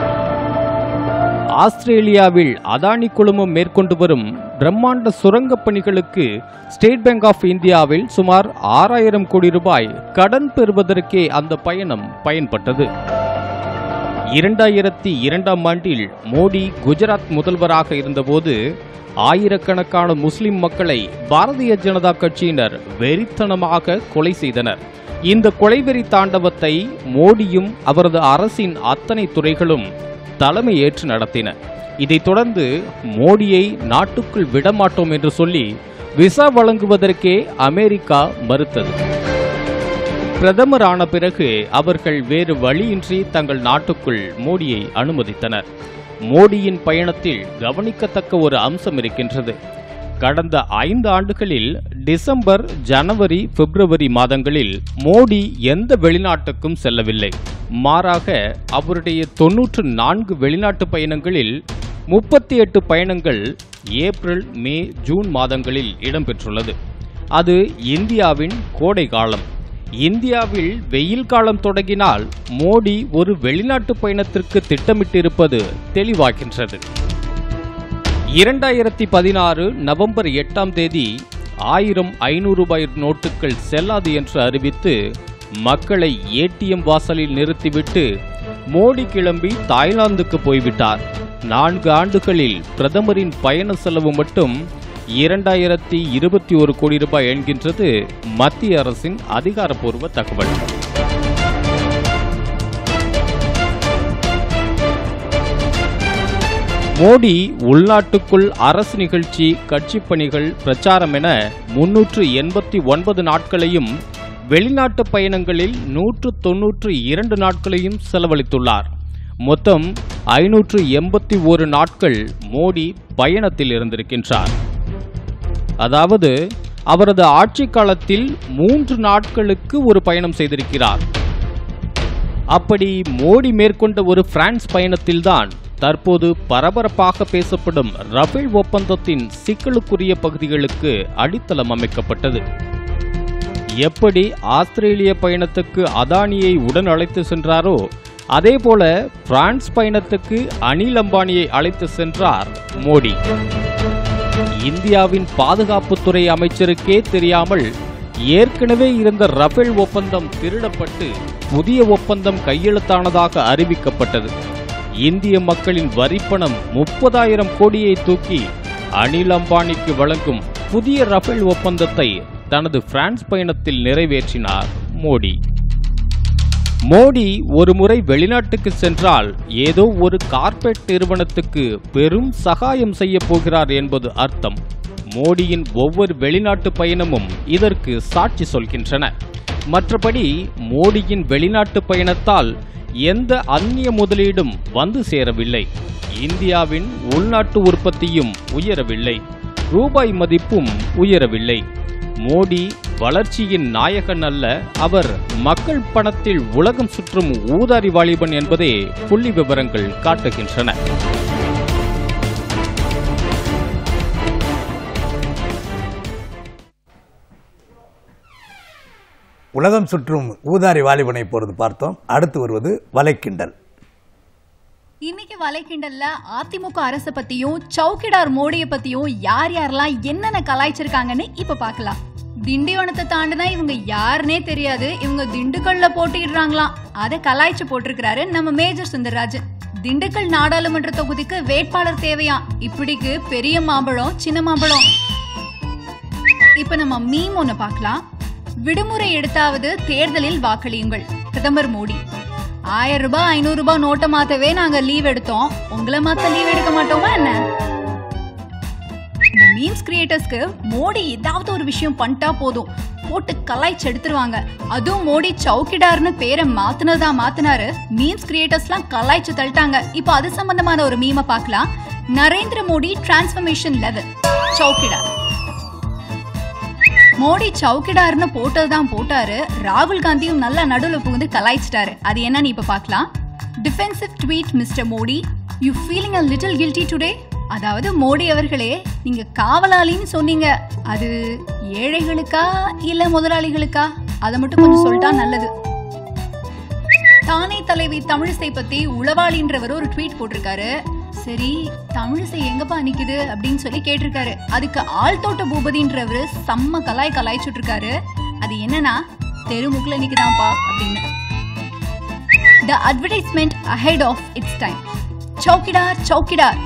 [SPEAKER 18] ஆஸ்திரேலியாவில் அதானி குழுமம் மேற்கொண்டு வரும் பிரம்மாண்ட சுரங்கப் பணிகளுக்கு ஸ்டேட் பேங்க் ஆஃப் இந்தியாவில் சுமார் 6000 கோடி ரூபாய் கடன் பெறுவதற்கே அந்த பயணம் பயன்பட்டது. 2002ஆம் ஆண்டில் மோடி குஜராத் முதல்வராக இருந்தபோது ஆயிரக்கணக்கான முஸ்லிம் மக்களை பாரதிய ஜனதா கட்சியினர் வெறித்தனமாக கொலை செய்தனர். இந்த கொலைவெறி தாண்டவத்தை மோடியும் அவரது அரசின் அத்தனை துறைகளும் தலைமை ஏற்று நடத்தின. இதைத் தொடர்ந்து மோடியை நாட்டுக்குள் விடமாட்டோம் என்று சொல்லி விசா வழங்குவதற்கே அமெரிக்கா மறுத்தது. பிரதமர் ஆன பிறகு அவர்கள் வேறு வழியின்றி தங்கள் நாட்டுக்குள் மோடியை அனுமதித்தனர். மோடியின் பயணத்தில் கவனிக்கத்தக்க ஒரு அம்சம் இருக்கின்றது. கடந்த 5 ஆண்டுகளில் டிசம்பர், ஜனவரி, பிப்ரவரி மாதங்களில் மோடி எந்த வெளிநாட்டுக்கும் செல்லவில்லை. மாறாக அவருடைய 94 வெளிநாட்டு பயணங்களில் 38 பயணங்கள் ஏப்ரல், மே, ஜூன் மாதங்களில் இடம்பெற்றுள்ளது. அது இந்தியாவின் கோடை காலம். இந்தியாவில் வெயில் காலம் தொடங்கினால் மோடி ஒரு வெளிநாட்டு பயணத்திற்கு திட்டமிட்டிருப்பது தெளிவாகின்றது. 2016 நவம்பர் 8ஆம் தேதி 1000, 500 ரூபாய் நோட்டுகள் செல்லாது என்று அறிவித்து மக்களை ஏடிஎம் வாசலில் நிறுத்திவிட்டு மோடி கிளம்பி தாய்லாந்துக்கு போய்விட்டார். 4 ஆண்டுகளில் பிரதமரின் பயண செலவு மட்டும் 2021 கோடி ரூபாய் என்கின்றது மத்திய அரசின் அதிகாரப்பூர்வ தகவல். மோடி உள்நாட்டுக்குள் அரசு நிகழ்ச்சி, கட்சிப் பணிகள், பிரச்சாரம் என 389 நாட்களையும், வெளிநாட்டு பயணங்களில் 192 நாட்களையும் செலவழித்துள்ளார். மொத்தம் 581 நாட்கள் மோடி பயணத்தில் இருந்திருக்கின்றார். அதாவது அவரது ஆட்சி காலத்தில் 3 நாட்களுக்கு ஒரு பயணம் செய்திருக்கிறார். அப்படி மோடி மேற்கொண்ட ஒரு பிரான்ஸ் பயணத்தில்தான் தற்போது பரபரப்பாக பேசப்படும் ரஃபேல் ஒப்பந்தத்தின் சிக்கலுக்குரிய பகுதிகளுக்கு அடித்தளம் அமைக்கப்பட்டது. எப்படி ஆஸ்திரேலிய பயணத்துக்கு அதானியை உடன் அழைத்து சென்றாரோ, அதேபோல பிரான்ஸ் பயணத்துக்கு அனில் அம்பானியை அழைத்து சென்றார் மோடி. இந்தியாவின் பாதுகாப்புத்துறை அமைச்சருக்கே தெரியாமல் ஏற்கனவே இருந்த ரஃபேல் ஒப்பந்தம் திருடப்பட்டு புதிய ஒப்பந்தம் கையெழுத்தானதாக அறிவிக்கப்பட்டது. இந்திய மக்களின் வரிப்பணம் 30,000 கோடியை தூக்கி அனில் அம்பானிக்கு வழங்கும் புதிய ரஃபேல் ஒப்பந்தத்தை தனது பிரான்ஸ் பயணத்தில் நிறைவேற்றினார் மோடி. மோடி ஒருமுறை வெளிநாட்டுக்கு சென்றால் ஏதோ ஒரு கார்ப்பரேட் நிறுவனத்துக்கு பெரும் சகாயம் செய்ய போகிறார் என்பது அர்த்தம். மோடியின் ஒவ்வொரு வெளிநாட்டு பயணமும் இதற்கு சாட்சி சொல்கின்றன. மற்றபடி மோடியின் வெளிநாட்டு பயணத்தால் எந்த அந்நிய முதலீடும் வந்து சேரவில்லை. இந்தியாவின் உள்நாட்டு உற்பத்தியும் உயரவில்லை. ரூபாய் மதிப்பும் உயரவில்லை. மோடி வளர்ச்சியின் நாயகன் அல்ல, அவர் மக்கள் பணத்தில் உலகம் சுற்றும் ஊதாரி வாலிபன் என்பதே புள்ளி விவரங்கள் காட்டுகின்றன.
[SPEAKER 1] உலகம் சுற்றும் ஊதாரி வாலிபனை பொறுத்து பார்த்தோம். அடுத்து வருவது வலைக்கிண்டல்.
[SPEAKER 5] இன்னைக்கு வலைக்கிண்டல்ல அதிமுக அரசு பத்தியும் சௌக்கிடார் மோடியை பத்தியும் யார் யாரெல்லாம் என்னென்ன கலாய்ச்சிருக்காங்கன்னு இப்ப பாக்கலாம். திண்டிவனத்தை தாண்டினா இவங்க யாருன்னே தெரியாது, இவங்க திண்டுக்கல்ல போட்டிடுறாங்களாம், அதை கலாய்ச்சி போட்டிருக்கிறாரு நம்ம மேஜர் சுந்தரராஜன். திண்டுக்கல் நாடாளுமன்ற தொகுதிக்கு வேட்பாளர் தேவையா, இப்படிக்கு பெரிய மாம்பழம் சின்ன மாம்பழம். இப்ப நம்ம மீம் ஒண்ணு பாக்கலாம். விடுமுறை எடுத்தாவது தேர்தலில் வாக்களியுங்கள், பிரதமர் மோடி. 1000 ரூபாய் 500 ரூபாய் நோட்டை மாத்தவே நாங்க லீவ் எடுத்தோம், உங்களை மாத்த லீவ் எடுக்க மாட்டோமா என்ன? இந்த மீம்ஸ் கிரியேட்டர்ஸ்க்கு மோடி ஏதாவது ஒரு விஷயம் பண்ணிட்டா போதும், போட்டு கலாய்ச்சி எடுத்துருவாங்க. அதுவும் மோடி சௌக்கிடார்னு பேரை மாத்தினாரு. மீம்ஸ் கிரியேட்டர்ஸ்லாம் கலாய்ச்சி தள்ளிட்டாங்க. இப்போ அது சம்பந்தமான ஒரு மீமை பார்க்கலாம். Narendra Modi transformation level chowkidar. மோடி சௌக்கிடார்னு போட்டதுதான் போட்டாரு. ராகுல் காந்தியும் நல்லா நடுவில் புகுந்து கலாய்ச்சிட்டாரு. அது என்னன்னு இப்ப பார்க்கலாம். Defensive tweet mister Modi, you feeling a little guilty today? அதாவது மோடி அவர்களே, நீங்க காவலாளின்னு சொன்னீங்க, அது ஏழைகளுக்கா இல்ல முதலாளிகளுக்கா, அதை மட்டும் கொஞ்சம் சொல்லிட்டா நல்லது. தானே தலைவி தமிழிசை பத்தி உளவாளின்றவர் ஒரு ட்வீட் போட்டிருக்காரு. சரி, தமிழிசை எங்கப்பா நிக்குது அப்படின்னு சொல்லி கேட்டிருக்காரு. அதுக்கு ஆழ்தோட்ட பூபதின்றவரு செம்ம கலாய்ச்சிட்டு இருக்காரு. அது என்னன்னா, தெருமுக்குல நிக்குதாம்பா அப்படின்னு. The advertisement ahead of its time. Chowkidar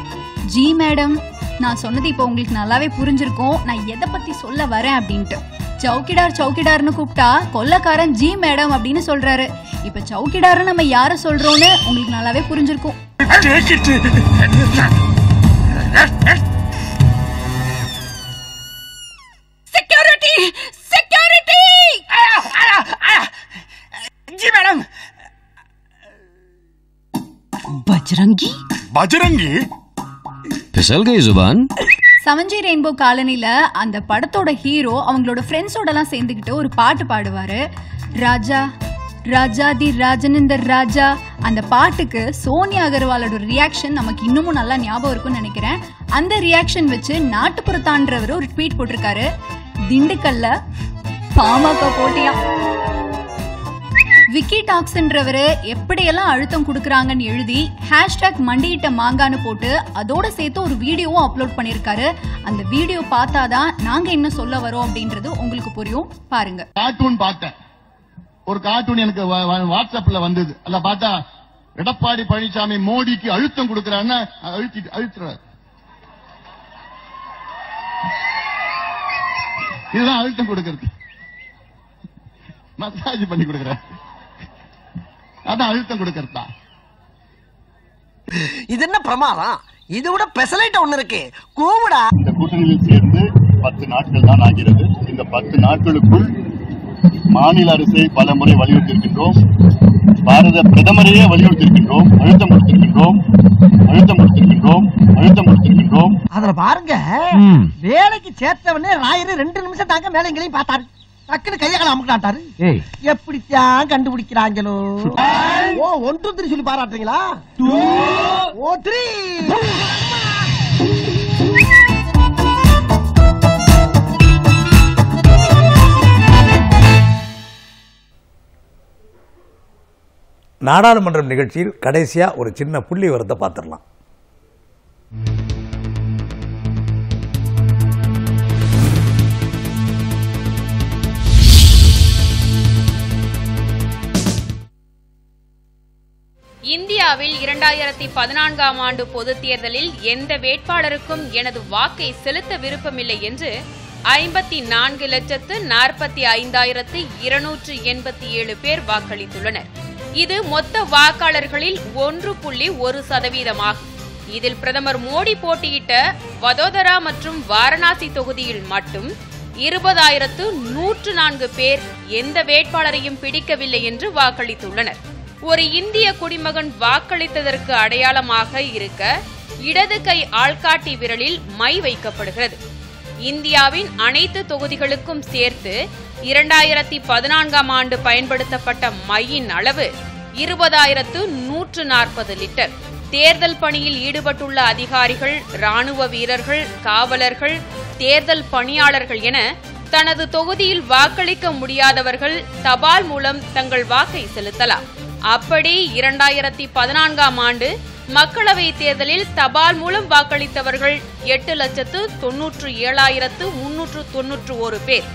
[SPEAKER 5] ji madam, நான் சொன்னது இப்போ உங்களுக்கு நல்லாவே புரிஞ்சிருக்கும் நான் எதை பத்தி சொல்ல வரேன் அப்படின்ட்டு. சௌக்கிடார்னு கூப்பிட்டா கொல்லக்காரன் ஜி மேடம் அப்படின்னு சொல்றாரு. இப்ப சௌக்கிடார்னு நம்ம யார சொல்றோம்னு உங்களுக்கு நல்லாவே புரிஞ்சிருக்கும்.
[SPEAKER 14] Security G madam.
[SPEAKER 19] பஜரங்கி फिसल गई जुबान.
[SPEAKER 5] சவஞ்சி ரெயின்போ காலனில அந்த படத்தோட ஹீரோ அவங்களோட ஃப்ரெண்ட்ஸோட எல்லாம் சேர்ந்துக்கிட்டு ஒரு பாட்டு பாடுவாரு. ராஜா ராஜாதி ராஜனிந்தர் ராஜா. அந்த பாட்டுக்கு சோனியா அகர்வாலோட ரியாக்ஷன் நமக்கு இன்னமும் நல்லா ஞாபகம் இருக்கும்னு நினைக்கிறேன். அந்த ரியாக்ஷன் வச்சு நாட்டுப்புறத்தான்றவர் ஒரு ட்வீட் போட்டிருக்காரு. திண்டுக்கல்ல பாமக போட்டியா. விக்கி டாக்ஸ்ன்றவரு எப்படியெல்லாம் அழுத்தம் கொடுக்குறாங்கன்னு எழுதி #மண்டியிட்ட மாங்கான்னு போட்டு அதோட சேர்த்து ஒரு வீடியோவும் அப்லோட் பண்ணியிருக்காரு. அந்த வீடியோ பார்த்தாதான் நாங்க என்ன சொல்ல வரோம் அப்படின்றது உங்களுக்கு புரியும். பாருங்க.
[SPEAKER 20] கார்ட்டூன் பார்த்தேன், ஒரு கார்ட்டூன் எனக்கு வாட்ஸ்அப்ல வந்தது. அதுல பார்த்தா எடப்பாடி பழனிசாமி மோடிக்கு அழுத்தம் கொடுக்கறான்னு அழுத்துறாரு. இதுதான் அழுத்தம் கொடுக்கறது, மசாஜ் பண்ணி கொடுக்கற, அதான் அழுத்தம் கொடுக்கறதா.
[SPEAKER 14] இது என்ன பிரமாதம்?
[SPEAKER 21] இது விட பெசலைட் ஒண்ணு இருக்கு கூவுடா.
[SPEAKER 20] இந்த கூட்டணியில் சேர்ந்து 10 நாட்கள் தான் ஆகிறது. இந்த 10 நாட்களுக்குள் மாநில அரசை பல முறை வலியுறுத்தியிருக்கின்றோம். பாரத பிரதமரையே வலியுறுத்தியிருக்கின்றோம். அழுத்தம் கொடுத்திருக்கின்றோம்.
[SPEAKER 21] அதுல பாருங்க, வேலைக்கு சேர்த்தவனே ராயரு 2 நிமிஷம் தாங்க மேலைங்களையும் பார்த்தாரு. டக்குன்னு கையகால அமுக்கிட்டாரு. எப்படித்தான் கண்டுபிடிக்கிறாங்களோ. ஓ 1 2 3 சொல்லி பாராட்டுறீங்களா? 2 ஓ 3.
[SPEAKER 1] நாடாளுமன்றம் நிகழ்ச்சியில் கடைசியா ஒரு சின்ன புள்ளி விவரத்தை பார்த்துடலாம்.
[SPEAKER 22] இந்தியாவில் 2014ஆம் ஆண்டு பொதுத் தேர்தலில் எந்த வேட்பாளருக்கும் எனது வாக்கை செலுத்த விருப்பமில்லை என்று 54,45,287 பேர் வாக்களித்துள்ளனர். இது மொத்த வாக்காளர்களில் 1.1% ஆகும். இதில் பிரதமர் மோடி போட்டியிட்ட வதோதரா மற்றும் வாரணாசி தொகுதியில் மட்டும் 20,104 பேர் எந்த வேட்பாளரையும் பிடிக்கவில்லை என்று வாக்களித்துள்ளனர். ஒரு இந்திய குடிமகன் வாக்களித்ததற்கு அடையாளமாக இருக்க இடது கை ஆள்காட்டி விரலில் மை வைக்கப்படுகிறது. இந்தியாவின் அனைத்து தொகுதிகளுக்கும் சேர்த்து 2014ஆம் ஆண்டு பயன்படுத்தப்பட்ட மையின் அளவு 20,140 லிட்டர். தேர்தல் பணியில் ஈடுபட்டுள்ள அதிகாரிகள், ராணுவ வீரர்கள், காவலர்கள், தேர்தல் பணியாளர்கள் என தனது தொகுதியில் வாக்களிக்க முடியாதவர்கள் தபால் மூலம் தங்கள் வாக்கை செலுத்தலாம். அப்படி 2014ஆம் ஆண்டு மக்களவைத் தேர்தலில் தபால் மூலம் வாக்களித்தவர்கள் 8,97,391 பேர்.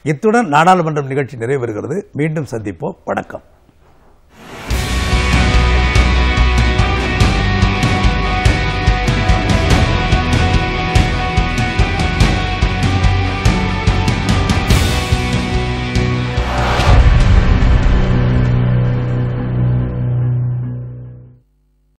[SPEAKER 1] இத்துடன் நாடாளுமன்றம் நிகழ்ச்சி நிறைவு பெறுகிறது. மீண்டும் சந்திப்போம். வணக்கம்.